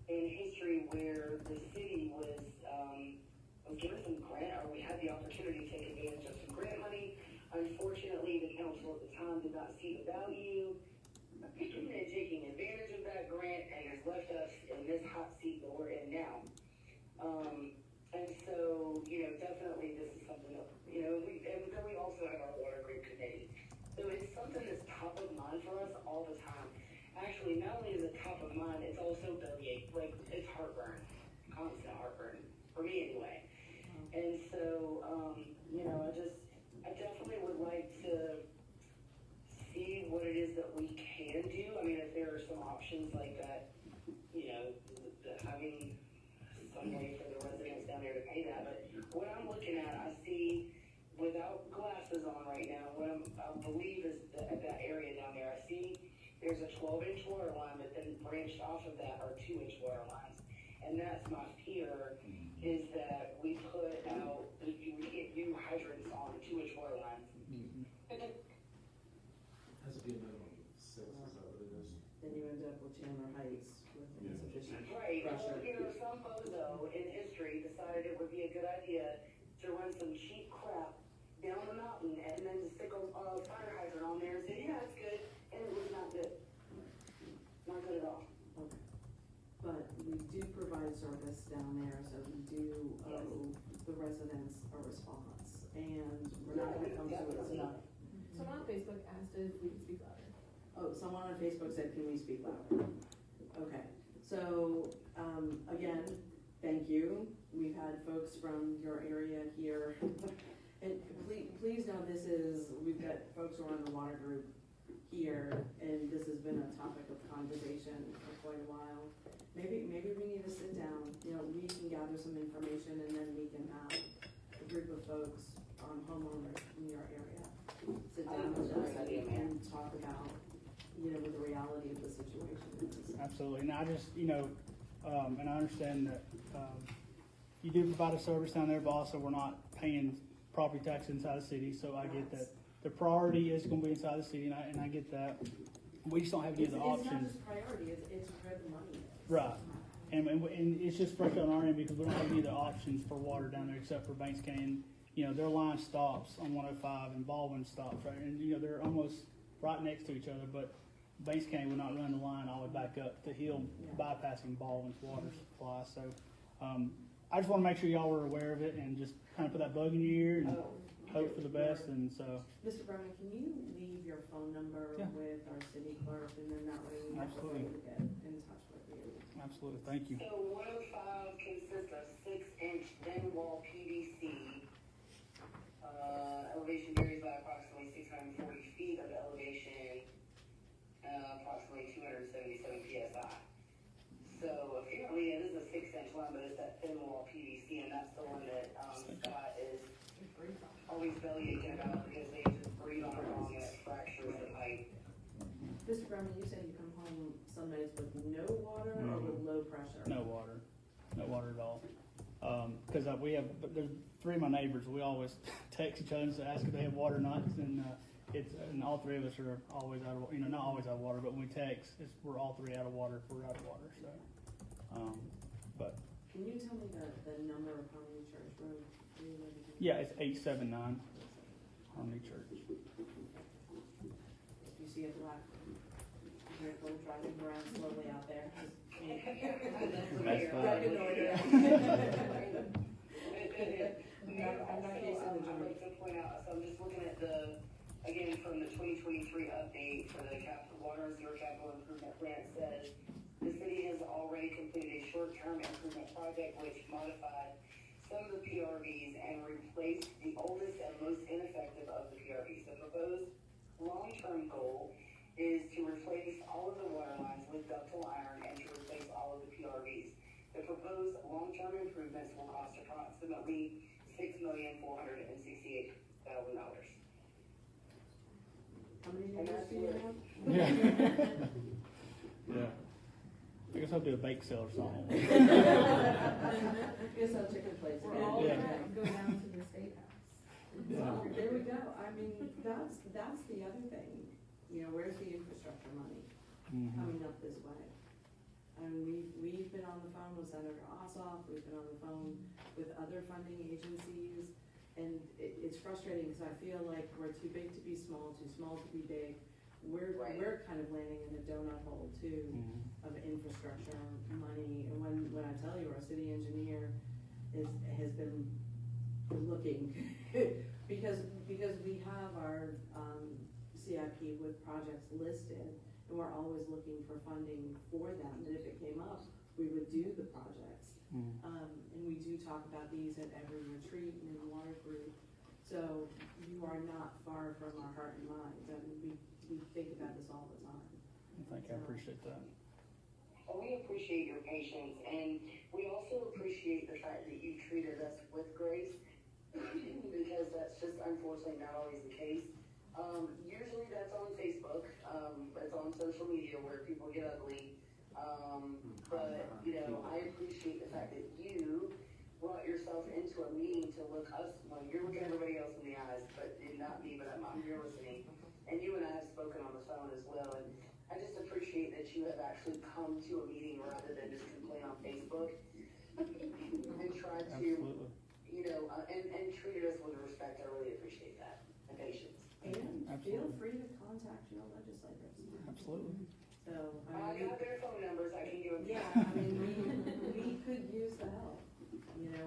in history where the city was given some grant, or we had the opportunity to take advantage of some grant money. Unfortunately, the council at the time did not see the value in taking advantage of that grant, and has left us in this hot seat that we're in now. And so, definitely this is something that, and then we also have our water group committee. So it's something that's top of mind for us all the time. Actually, not only is it top of mind, it's also bellyache, like, it's heartburn, constant heartburn, for me anyway. And so, I definitely would like to see what it is that we can do. I mean, if there are some options like that, having some way for the residents down there to pay that. But what I'm looking at, I see, without glasses on right now, what I believe is at that area down there, I see there's a 12-inch water line, but then branched off of that are 2-inch water lines. And that's my fear, is that we put out, we get new hydrants on 2-inch water lines. Has to be a minimum of 6, is that what it is? then you end up with Chandler Heights with insufficient Right, pressure. well, some bozo in history decided it would be a good idea to run some cheap crap down the mountain and then to stick a fire hydrant on there and say, yeah, it's good, and it was not good. Not good at all. Okay. But we do provide service down there, so we do owe the residents a response, and we're not gonna come to it tonight. Someone on Facebook asked if we could speak louder. Oh, someone on Facebook said, can we speak louder? Okay, so, again, thank you. We've had folks from your area here. And please know we've got folks who are on the water group here, and this has been a topic of conversation for quite a while. Maybe we need to sit down, we can gather some information, and then we can have a group of folks, homeowners in your area, sit down with us and talk about, what the reality of the situation is. absolutely, and I just, and I understand that, you do provide a service down there, but also we're not paying property tax inside the city, so I get that. The priority is gonna be inside the city, and I get that. We just don't have any of the It's not options. just priority, it's where the money is. Right. And it's just frustrating on our end because we don't have any of the options for water down there except for Banks County. Their line stops on 105 and Baldwin stops, right? And, they're almost right next to each other, but Banks County will not run the line all the way back up to Hill, bypassing Baldwin's water supply. So, I just wanna make sure y'all were aware of it and just kinda put that bug in your ear and hope for the best, and so. Mr. Brown, can you leave your phone number Yeah. with our city clerk, and then that way we have a way to get in touch with you? Absolutely, thank you. So 105 consists of 6-inch thin wall PVC. Elevation varies by approximately 640 feet of elevation, approximately 277 PSI. So if you're mean, it is a 6-inch line, but it's that thin wall PVC, and that's the one that, Scott is always bellyaching about because they just breathe on it wrong and it fractures the pipe. Mr. Berman, you said you come home some days with no water or with low pressure? No water at all. Cause we have, but there's 3 of my neighbors, we always text each other and ask if they have water or not, and and all 3 of us are always out of, not always out of water, but when we text, we're all 3 out of water if we're out of water, so. But, Can you tell me the number of Harmony Church Road? yeah, it's 879 Harmony Church. You see a black vehicle driving around slowly out there? That's fine. Right in order. I'm not facing the I'd like to point out, so I'm just looking at again, from the 2023 update for the water and sewer capital improvement plan, it says the city has already completed a short-term improvement project which modified some of the PRVs and replaced the oldest and most ineffective of the PRVs. The proposed long-term goal is to replace all of the water lines with ductile iron and to replace all of the PRVs. The proposed long-term improvements will cost approximately $6,468,000. How many neighbors do you have? Yeah. Yeah. I guess I'll do a bake sale or something. Guess I'll chicken place We're again. all Yeah. gonna go down to the state house. Yeah. There we go. I mean, that's the other thing. Where's the infrastructure money Mhm. coming up this way? I mean, we've been on the phone with Senator Ossoff, we've been on the phone with other funding agencies, and it's frustrating because I feel like we're too big to be small, too small to be big. We're kind of landing in a donut hole too Mhm. of infrastructure money. And when I tell you our city engineer has been looking, because we have our CIP with projects listed, and we're always looking for funding for them, and if it came up, we would do the projects. And we do talk about these at every retreat and in the water group, so you are not far from our heart and minds, and we think about this all the time. Thank you, I appreciate that. Well, we appreciate your patience, and we also appreciate the fact that you treated us with grace, because that's just unfortunately not always the case. Usually that's on Facebook, it's on social media where people get ugly. But, I appreciate the fact that you brought yourself into a meeting to look us, you're looking everybody else in the eyes, but not me, but I'm here listening. And you and I have spoken on the phone as well, and I just appreciate that you have actually come to a meeting rather than just complain on Facebook. And try to, Absolutely. and treated us with respect. I really appreciate that, and patience. And feel Absolutely. free to contact your legislators. Absolutely. So, I got their phone numbers, I can give them. yeah, I mean, we could use the help.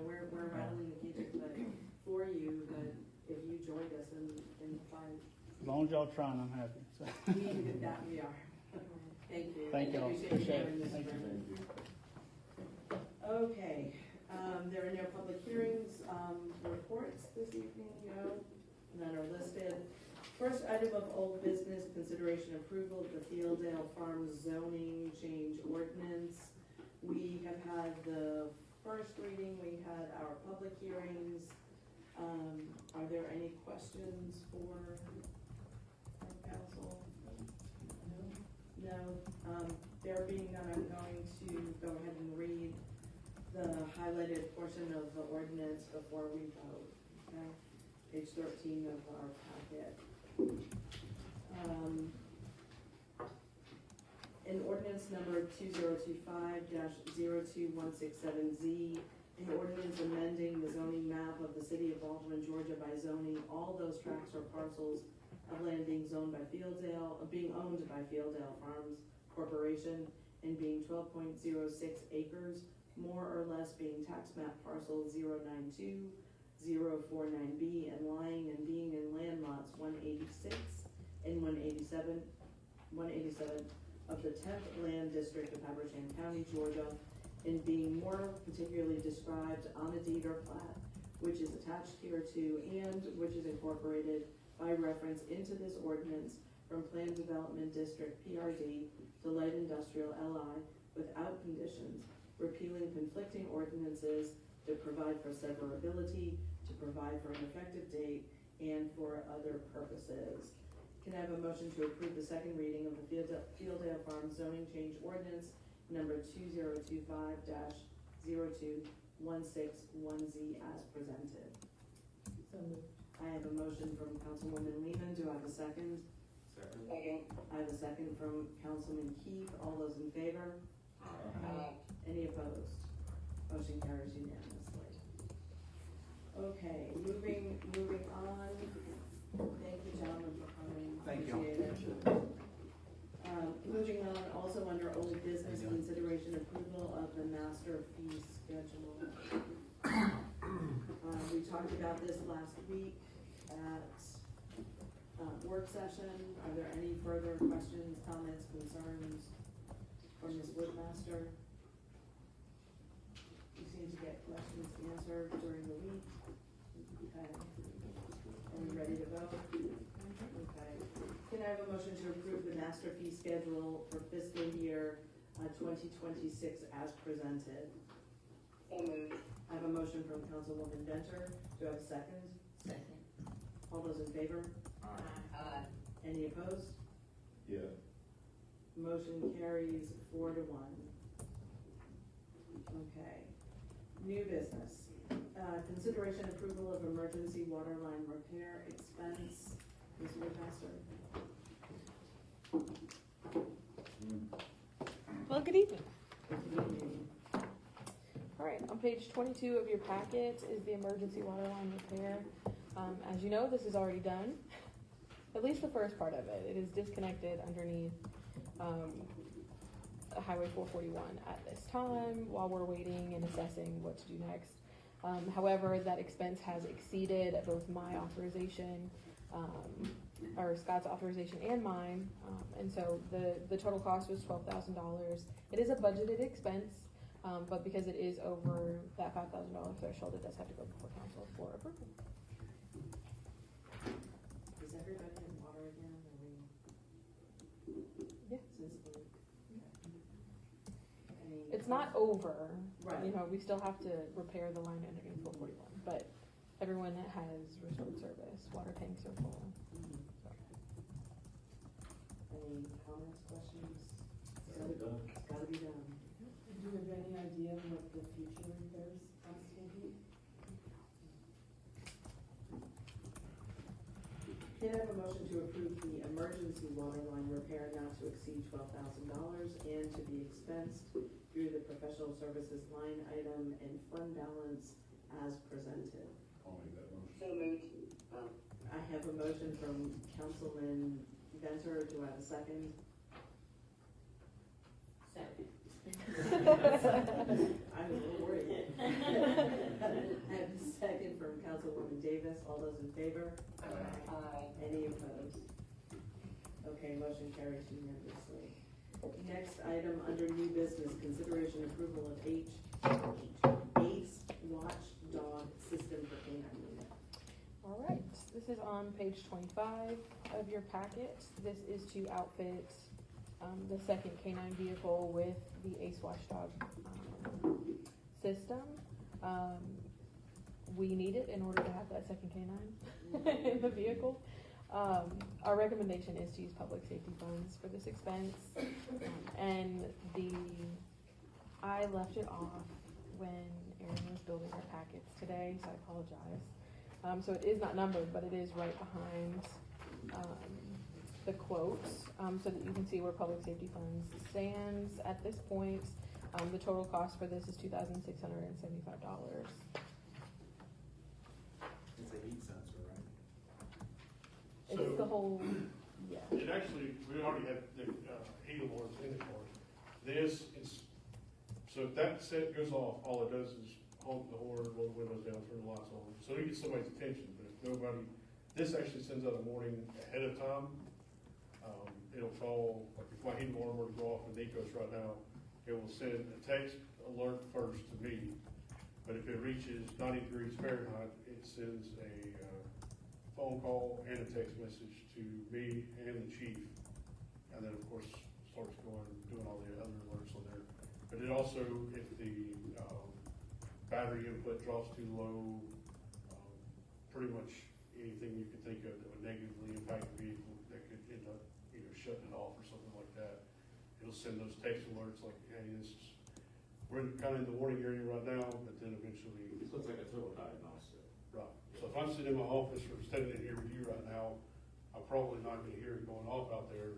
We're rattling the cages, but for you, but if you joined us in the fight, As long as y'all trying, I'm happy, so. that we are. Thank you. Thank y'all. Appreciate you Appreciate sharing it. this, Thank you. Brendan. Okay, there are no public hearings, reports this evening, none are listed. First item of old business, consideration approval of the Fieldale Farms zoning change ordinance. We have had the first reading, we had our public hearings. Are there any questions for our council? No, there being none, I'm going to go ahead and read the highlighted portion of the ordinance before we vote, okay? Page 13 of our packet. In ordinance number 2025-02167Z, an ordinance amending the zoning map of the city of Baldwin, Georgia by zoning all those tracts or parcels of land being owned by Fieldale Farms Corporation and being 12.06 acres, more or less being tax map parcel 092-049B and lying and being in land lots 186 and 187 of the 10th Land District of Habersham County, Georgia, and being more particularly described on a deed or plat, which is attached hereto and which is incorporated by reference into this ordinance from Plan Development District PRD to Light Industrial LI without conditions, repealing conflicting ordinances, to provide for severability, to provide for an effective date, and for other purposes. Can I have a motion to approve the second reading of the Fieldale Farm zoning change ordinance number 2025-0216-1Z as presented? So moved. I have a motion from Councilwoman Lehman. Do I have a second? Second. Second. I have a second from Councilman Keith. All those in favor? Any opposed? Motion carries unanimously. Okay, moving on. Thank you, gentlemen, for coming. Thank you. Appreciate it. Moving on, also under old business, consideration approval of the master fee schedule. We talked about this last week at work session. Are there any further questions, comments, concerns from Ms. Woodmaster? You seem to get questions answered during the week. Okay. Are we ready to vote? Okay. Can I have a motion to approve the master fee schedule for fiscal year 2026 as presented? So moved. I have a motion from Councilwoman Venter. Do I have a second? Second. All those in favor? Aye. Any opposed? Yeah. Motion carries 4-1. Okay. New business. Consideration approval of emergency water line repair expense. Ms. Woodmaster? Well, good evening. Good evening. All right, on page 22 of your packet is the emergency water line repair. As you know, this is already done, at least the first part of it. It is disconnected underneath Highway 441 at this time while we're waiting and assessing what to do next. However, that expense has exceeded both my authorization, or Scott's authorization and mine, and so the total cost was $12,000. It is a budgeted expense, but because it is over that $5,000 threshold, it does have to go before council for approval. Is everybody in water again? Are we? Yeah. Since the. Any It's not over. Right. You know, we still have to repair the line underneath 441, but everyone that has restored service, water tanks are full. Mhm. So. Any comments, questions? Gotta be done. It's gotta be done. Do you have any idea what the future repairs cost will be? Can I have a motion to approve the emergency water line repair not to exceed $12,000 and to be expensed through the professional services line item and fund balance as presented? I'll make that motion. So moved. I have a motion from Councilman Venter. Do I have a second? Second. I was a little worried. I have a second from Councilwoman Davis. All those in favor? Aye. Any opposed? Okay, motion carries unanimously. Next item under new business, consideration approval of ACE watchdog system for canine unit. All right, this is on page 25 of your packet. This is to outfit the second canine vehicle with the ACE Watchdog system. We need it in order to have that second canine in the vehicle. Our recommendation is to use public safety funds for this expense. And I left it off when Erin was building our packets today, so I apologize. So it is not numbered, but it is right behind the quotes, so that you can see where public safety funds stands at this point. The total cost for this is $2,675. It's a heat sensor, right? It's the whole, yeah. It actually, we already have the heat alarms in the car. This is, so if that set goes off, all it does is honk the horn, roll the windows down, turn the lights on. So it gets somebody's attention, but if nobody, this actually sends out a warning ahead of time. It'll call, like if my heat alarm were to go off in Nico's right now, it will send a text alert first to me. But if it reaches 90 degrees Fahrenheit, it sends a phone call and a text message to me and the chief. And then of course starts doing all the other alerts on there. But it it also, if the, battery input drops too low, pretty much anything you could think of that would negatively impact the vehicle, that could end up either shutting it off or something like that. It'll send those text alerts like, hey, we're kind of in the warning area right now, but then eventually. So it's like a total diagnostic. Right, so if I'm sitting in my office or standing in here with you right now, I'm probably not gonna hear it going off out there,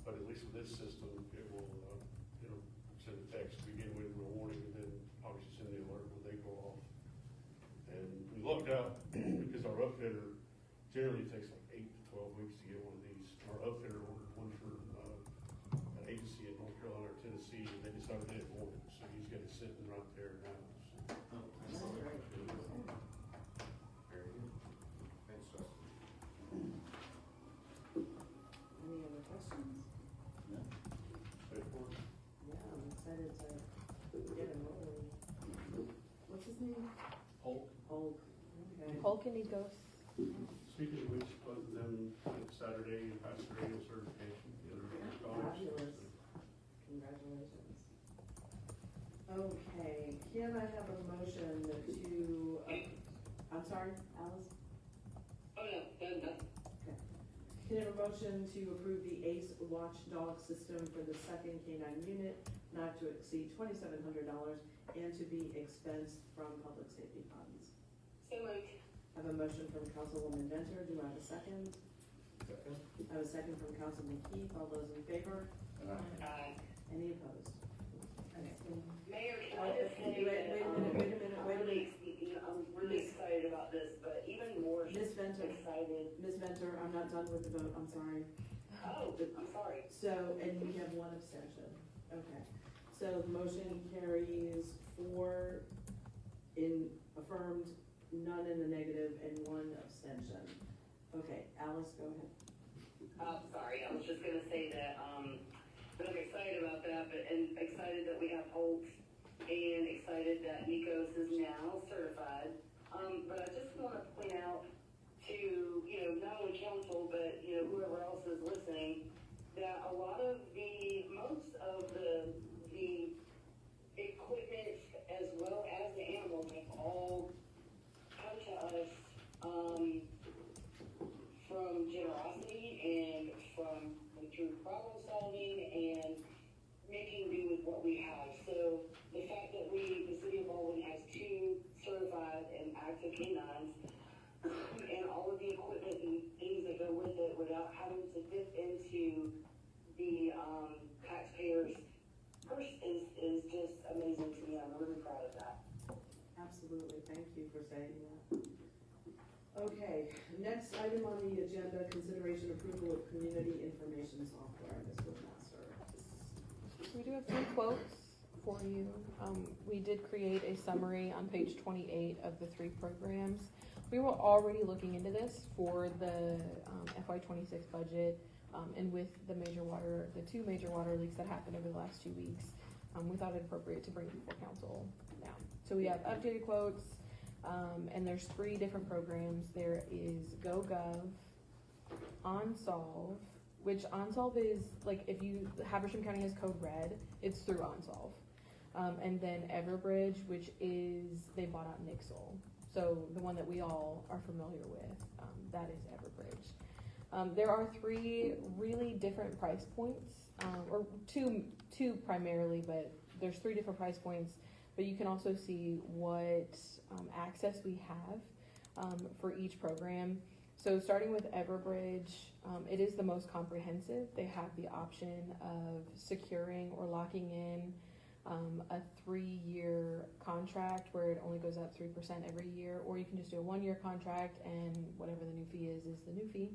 but at least with this system, it will, it'll send a text to begin with, a warning, and then obviously send the alert when they go off. And we lucked out, because our upfitter, generally it takes like 8 to 12 weeks to get one of these. Our upfitter ordered one for, an agency in North Carolina or Tennessee, and they decided they didn't want it, so he's got it sitting right there now. So. Oh, that's great. Very good. Thanks, Justin. Any other questions? No. Straightforward. Yeah, I'm excited to get him rolling. What's his name? Hulk. Hulk. Okay. Hulk and Ecos. Speaking of which, both of them Saturday passed their annual certification. The other day, college. Fabulous. Congratulations. Okay, can I have a motion to, I'm sorry, Alice? Oh, no, done. Okay. Can I have a motion to approve the ACE watchdog system for the second canine unit, not to exceed $2,700 and to be expensed from public safety funds? So moved. I have a motion from Councilwoman Venter. Do I have a second? Second. I have a second from Councilman Keith. All those in favor? Aye. Any opposed? Okay. Mayor, can I just say that, Wait a minute. I'm really excited about this, but even more Ms. Venter, excited. Ms. Venter, I'm not done with the vote. I'm sorry. Oh, I'm sorry. So, and we have one abstention. Okay. So the motion carries 4 in affirmed, none in the negative, and 1 abstention. Okay, Alice, go ahead. Sorry, I was just gonna say that, I'm excited about that, and excited that we have Holt, and excited that Nikos is now certified. But I just wanna point out to, not only council, but, whoever else is listening, that a lot of most of the equipment as well as the animals have all come to us, from generosity and through problem solving and making do with what we have. So the fact that the city of Baldwin has 2 certified and active canines, and all of the equipment and things that go with it without having to dip into the taxpayers' purse is just amazing to me. I'm really proud of that. Absolutely. Thank you for saying that. Okay, next item on the agenda, consideration approval of community information software. Ms. Woodmaster. We do have 3 quotes for you. We did create a summary on page 28 of the 3 programs. We were already looking into this for the FY26 budget, and with the 2 major water leaks that happened over the last 2 weeks, we thought it appropriate to bring before council now. So we have updated quotes, and there's 3 different programs. There is GoGov, OnSolve, which OnSolve is, like, if Habersham County has code red, it's through OnSolve. And then Everbridge, which is, they bought out Nixle. So the one that we all are familiar with, that is Everbridge. There are 3 really different price points, or two primarily, but there's 3 different price points. But you can also see what access we have for each program. So starting with Everbridge, it is the most comprehensive. They have the option of securing or locking in a 3-year contract where it only goes up 3% every year, or you can just do a 1-year contract and whatever the new fee is the new fee.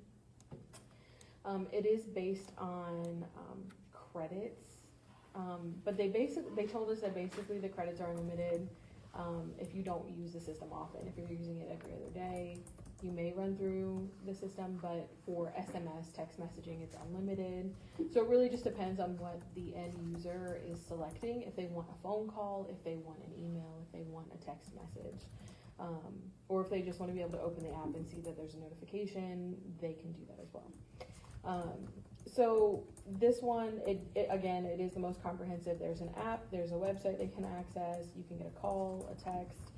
It is based on credits, but they told us that basically the credits are unlimited if you don't use the system often. If you're using it every other day, you may run through the system, but for SMS, text messaging, it's unlimited. So it really just depends on what the end user is selecting. If they want a phone call, if they want an email, if they want a text message, or if they just want to be able to open the app and see that there's a notification, they can do that as well. So this one, again, it is the most comprehensive. There's an app, there's a website they can access, you can get a call, a text,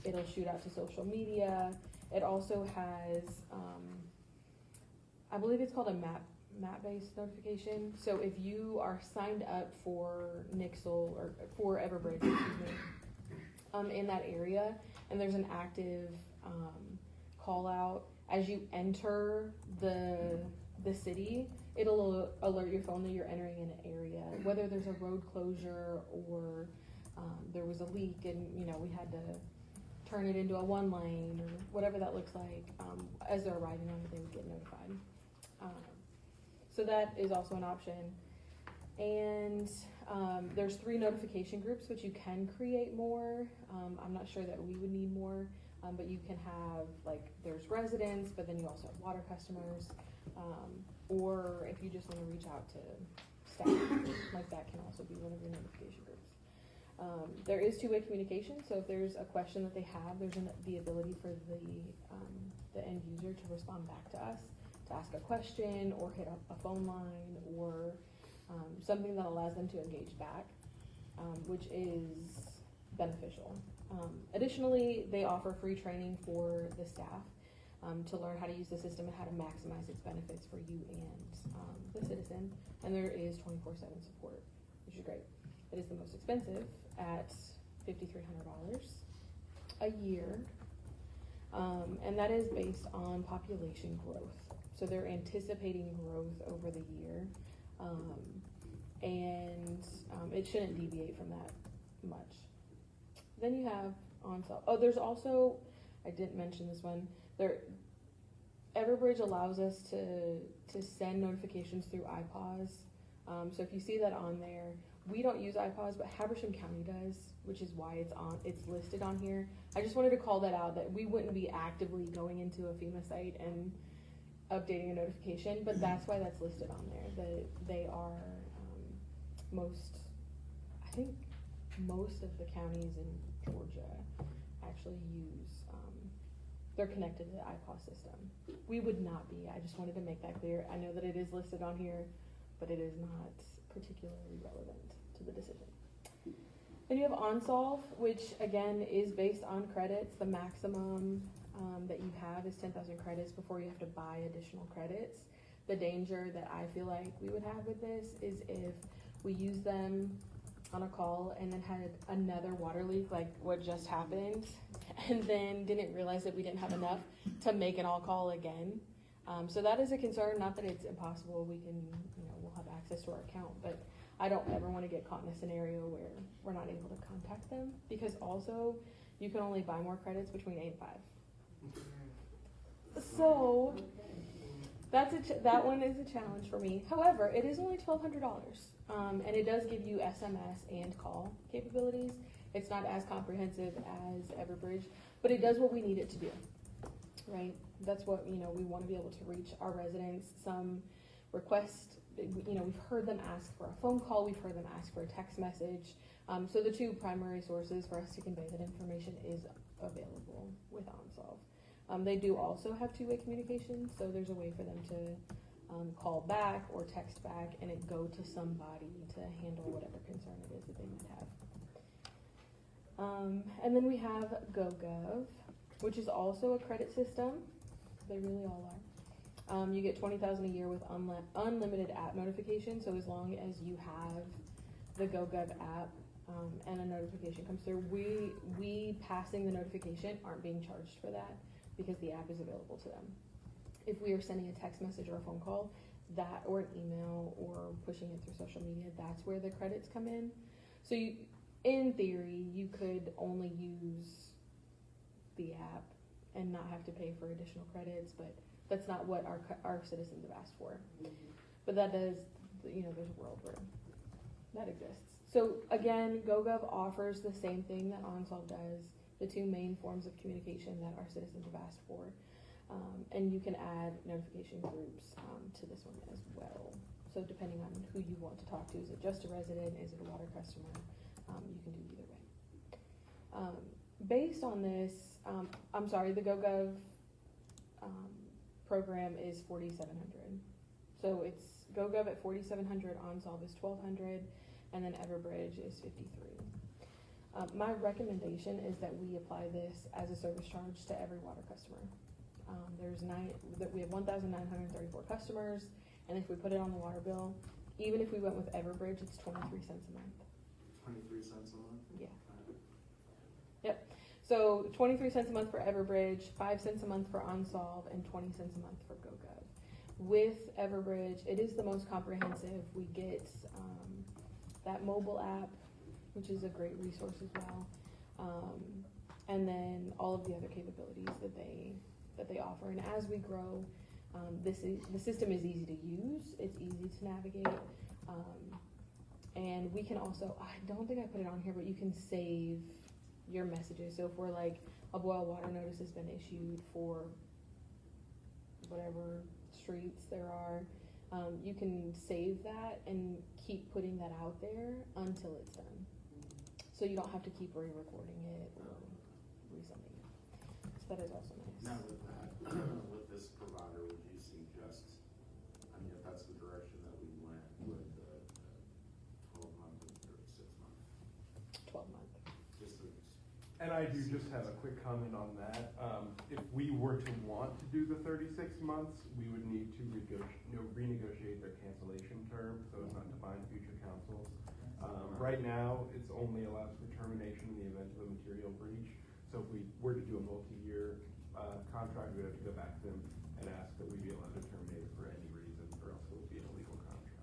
it'll shoot out to social media. It also has, I believe it's called a map-based notification. So if you are signed up for Nixle, or for Everbridge, excuse me, in that area, and there's an active call out, as you enter the city, it'll alert your phone that you're entering an area, whether there's a road closure or there was a leak and we had to turn it into a one lane or whatever that looks like. As they're arriving on it, they would get notified. So that is also an option. And there's 3 notification groups, which you can create more. I'm not sure that we would need more, but you can have, like, there's residents, but then you also have water customers. Or if you just want to reach out to staff, like that can also be one of your notification groups. There is 2-way communication, so if there's a question that they have, there's the ability for the end user to respond back to us, to ask a question or hit up a phone line or something that allows them to engage back, which is beneficial. Additionally, they offer free training for the staff to learn how to use the system and how to maximize its benefits for you and the citizen. And there is 24/7 support, which is great. It is the most expensive at $5,300 a year, and that is based on population growth. So they're anticipating growth over the year, and it shouldn't deviate from that much. Then you have OnSolve. Oh, there's also, I didn't mention this one. Everbridge allows us to send notifications through iPause. So if you see that on there, we don't use iPause, but Habersham County does, which is why it's listed on here. I just wanted to call that out, that we wouldn't be actively going into a FEMA site and updating a notification, but that's why that's listed on there. That they are I think most of the counties in Georgia actually use. They're connected to the iPause system. We would not be. I just wanted to make that clear. I know that it is listed on here, but it is not particularly relevant to the decision. Then you have OnSolve, which again is based on credits. The maximum that you have is 10,000 credits before you have to buy additional credits. The danger that I feel like we would have with this is if we use them on a call and then had another water leak like what just happened, and then didn't realize that we didn't have enough to make an all call again. So that is a concern. Not that it's impossible. We can, we'll have access to our account, but I don't ever want to get caught in a scenario where we're not able to contact them, because also you can only buy more credits between 8 and 5. So that one is a challenge for me. However, it is only $1,200, and it does give you SMS and call capabilities. It's not as comprehensive as Everbridge, but it does what we need it to do, right? That's what, we want to be able to reach our residents. Some request, we've heard them ask for a phone call, we've heard them ask for a text message. So the 2 primary sources for us to convey that information is available with OnSolve. They do also have 2-way communication, so there's a way for them to call back or text back and it go to somebody to handle whatever concern it is that they might have. And then we have GoGov, which is also a credit system. They really all are. You get $20,000 a year with unlimited app notifications. So as long as you have the GoGov app and a notification comes through, we passing the notification aren't being charged for that because the app is available to them. If we are sending a text message or a phone call, that or an email or pushing it through social media, that's where the credits come in. So in theory, you could only use the app and not have to pay for additional credits, but that's not what our citizens have asked for. But that does, there's a world where that exists. So again, GoGov offers the same thing that OnSolve does, the 2 main forms of communication that our citizens have asked for. And you can add notification groups to this one as well. So depending on who you want to talk to, is it just a resident, is it a water customer? You can do either way. Based on this, the GoGov program is $4,700. So it's GoGov at 4,700, OnSolve is 1,200, and then Everbridge is 53. My recommendation is that we apply this as a service charge to every water customer. We have 1,934 customers, and if we put it on the water bill, even if we went with Everbridge, it's 23 cents a month. 23 cents a month? Yeah. Yep. So 23 cents a month for Everbridge, 5 cents a month for OnSolve, and 20 cents a month for GoGov. With Everbridge, it is the most comprehensive. We get that mobile app, which is a great resource as well, and then all of the other capabilities that they offer. And as we grow, the system is easy to use. It's easy to navigate. And we can also, I don't think I put it on here, but you can save your messages. So if we're like, a boil water notice has been issued for whatever streets there are, you can save that and keep putting that out there until it's done. So you don't have to keep re-recording it or resending it. So that is also nice. Now with that, with this provider, would you suggest, I mean, if that's the direction that we went, with the 12-month or 36-month? 12-month. Just to, And I do just have a quick comment on that. If we were to want to do the 36 months, we would need to renegotiate their cancellation term, so as not to bind future councils. Right now, it's only allowed for termination in the event of a material breach. So if we were to do a multi-year contract, we'd have to go back to them and ask that we be allowed to terminate it for any reason, or else it would be an illegal contract.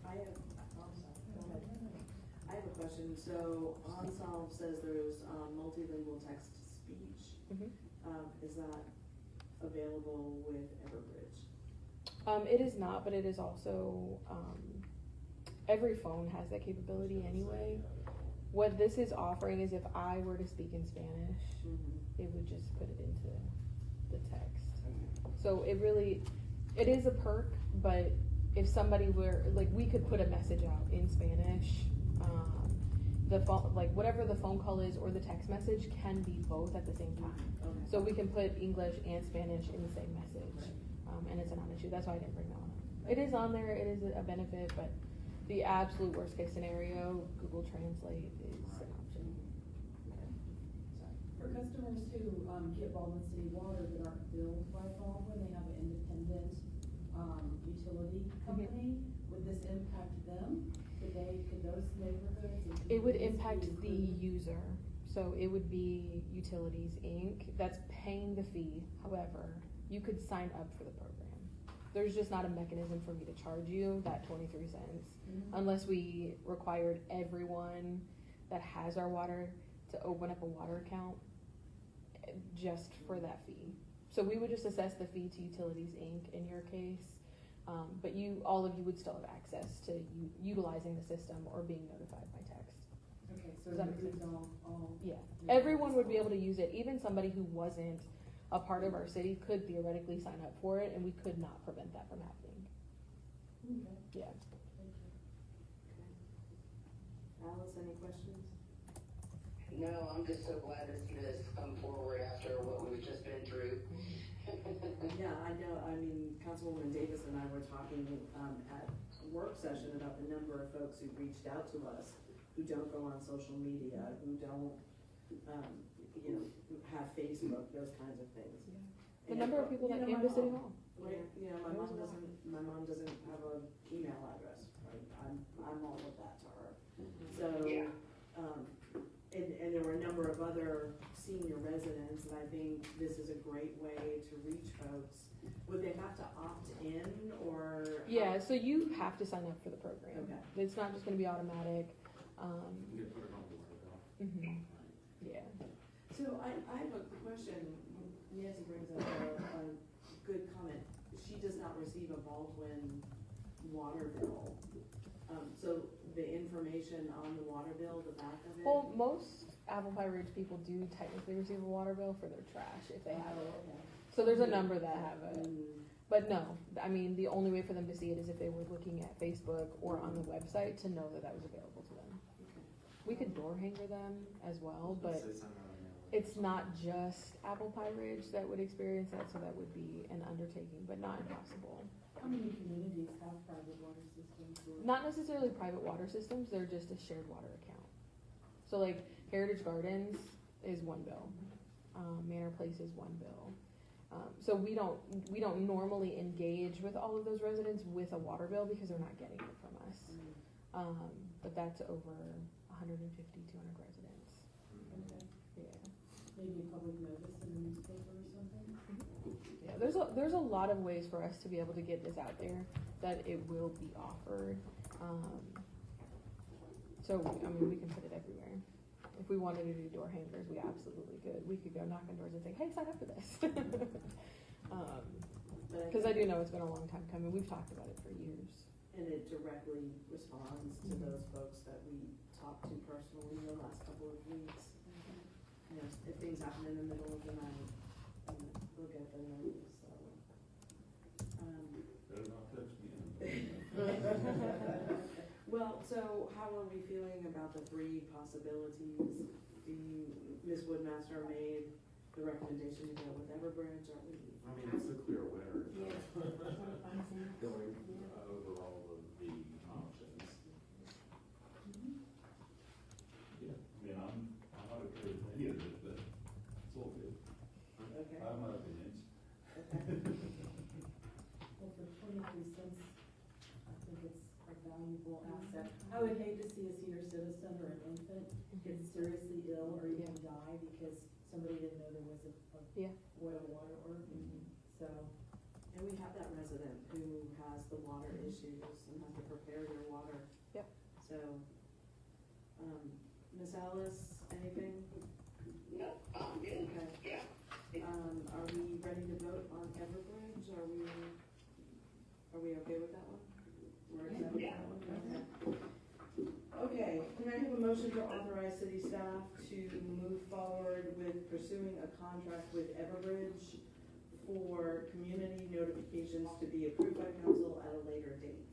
I have a question. So OnSolve says there's multilingual text to speech. Is that available with Everbridge? It is not, but it is also, every phone has that capability anyway. What this is offering is if I were to speak in Spanish, it would just put it into the text. So it is a perk, but if somebody were, like, we could put a message out in Spanish, the phone, like whatever the phone call is or the text message can be both at the same time. Okay. So we can put English and Spanish in the same message, and it's a non-issue. That's why I didn't bring that one up. It is on there, it is a benefit, but the absolute worst case scenario, Google Translate is an option. For customers who get Baldwin City Water that aren't billed by Baldwin, they have an independent utility company. Would this impact them? Could those neighborhoods? It would impact the user. So it would be Utilities Inc. that's paying the fee. However, you could sign up for the program. There's just not a mechanism for me to charge you that 23 cents unless we required everyone that has our water to open up a water account just for that fee. So we would just assess the fee to Utilities Inc. in your case, but all of you would still have access to utilizing the system or being notified by text. Okay, so Does that it make includes sense? all. Yeah, everyone would be able to use it. Even somebody who wasn't a part of our city could theoretically sign up for it, and we could not prevent that from happening. Okay. Yeah. Thank you. Alice, any questions? No, I'm just so glad to see this come forward after what we've just been through. Yeah, I know. I mean, Councilwoman Davis and I were talking at a work session about the number of folks who reached out to us who don't go on social media, who don't, have Facebook, those kinds of things. The number of people that came to City Hall. Right, my mom doesn't have an email address, right? I'm all of that to her. So, and there were a number of other senior residents, and I think this is a great way to reach folks. Would they have to opt in, or? Yeah, so you have to sign up for the program. Okay. It's not just gonna be automatic. You could put it on the water bill. Yeah. So I have a question. Nancy brings up a good comment. She does not receive a Baldwin water bill. So the information on the water bill, the back of it? Well, most Apple Pie Ridge people do technically receive a water bill for their trash if they have it. Okay. So there's a number that have it. But no, I mean, the only way for them to see it is if they were looking at Facebook or on the website to know that that was available to them. Okay. We could door hanger them as well, but Say something on there, It's not just Apple Pie Ridge that would experience that, so that would be an undertaking, but not impossible. How many communities have private water systems? Or- Not necessarily private water systems, they're just a shared water account. So like Heritage Gardens is one bill, Manor Place is one bill. So we don't normally engage with all of those residents with a water bill because they're not getting it from us. But that's over 150, 200 residents. Okay. Yeah. Maybe a public notice in the newspaper or something? Yeah, there's a lot of ways for us to be able to get this out there, that it will be offered. So, I mean, we can put it everywhere. If we wanted to do door hangers, we absolutely could. We could go knock on doors and say, hey, sign up for this. Because I do know it's been a long time coming. We've talked about it for years. And it directly responds to those folks that we talked to personally in the last couple of weeks. You know, if things happen in the middle of the night, we'll get the notice, so. Better not text me. Well, so how are we feeling about the three possibilities? Ms. Woodmaster made the recommendation to go with Everbridge, are we? I mean, it's a clear winner. Yeah. Going over all of the options. Yeah, I mean, I'm not okay with any of it, but it's all good. Okay. I have my opinions. Well, for 23 cents, I think it's a valuable asset. I would hate to see a senior citizen or an infant get seriously ill or even die because somebody didn't know there was a boil water or, so. And we have that resident who has the water issues and has to prepare their water. Yep. So, Ms. Alice, anything? No, I'm good. Okay. Yeah. Are we ready to vote on Everbridge? Are we okay with that one? We're accepting Yeah. that one? Okay, can I have a motion to authorize city staff to move forward with pursuing a contract with Everbridge for community notifications to be approved by council at a later date?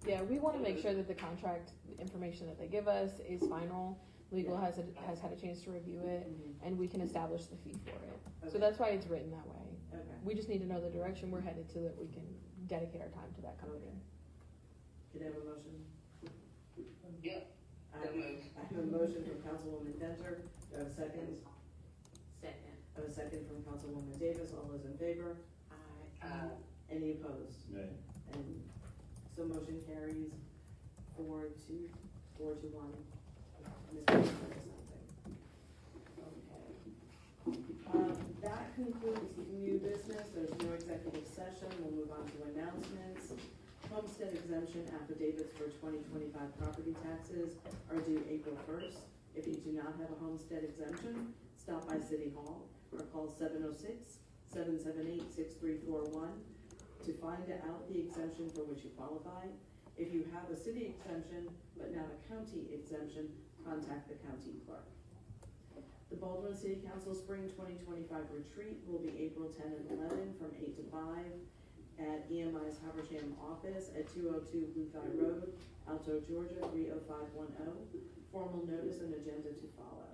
Yeah, we want to make sure that the contract information that they give us is final. Legal has had a chance to review it, and we can establish the fee for it. So Okay. that's why it's written that way. Okay, We just need to know the direction we're headed so that we can dedicate our time to that company. can I have a motion? Yep. I have a motion from Councilwoman Denter, do I have a second? Second. I have a second from Councilwoman Davis, all those in favor? Any opposed? Nay. And so motion carries 4-1. Ms. Davis said something. Okay. That concludes new business, there's no executive session, we'll move on to announcements. Homestead exemption affidavits for 2025 property taxes are due April 1st. If you do not have a homestead exemption, stop by City Hall or call 706-778-6341 to find out the exemption for which you qualify. If you have a city exemption but not a county exemption, contact the county clerk. The Baldwin City Council Spring 2025 retreat will be April 10 and 11 from 8 to 5 at EMI's Habersham office at 202 Bluthie Road, Alto, Georgia 30510. Formal notice and agenda to follow.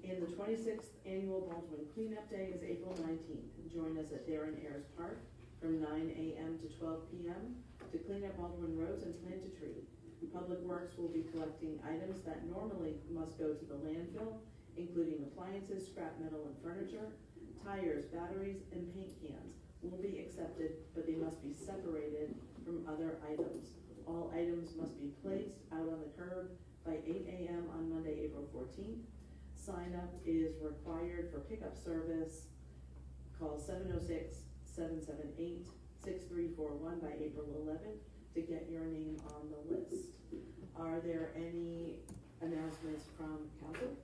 And the 26th annual Baldwin Cleanup Day is April 19th. Join us at Darren Ayers Park from 9 a.m. to 12 p.m. to clean up Baldwin roads and plant a tree. Public Works will be collecting items that normally must go to the landfill, including appliances, scrap metal and furniture, tires, batteries, and paint cans will be accepted, but they must be separated from other items. All items must be placed out on the curb by 8 a.m. on Monday, April 14th. Sign up is required for pickup service. Call 706-778-6341 by April 11th to get your name on the list. Are there any announcements from council?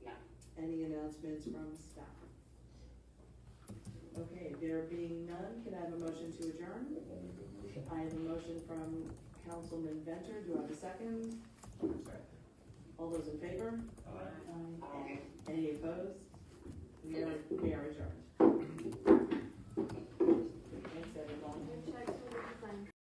No. Any announcements from staff? Okay, there being none, can I have a motion to adjourn? I have a motion from Councilman Venter, do I have a second? All those in favor? Any opposed? We are adjourned.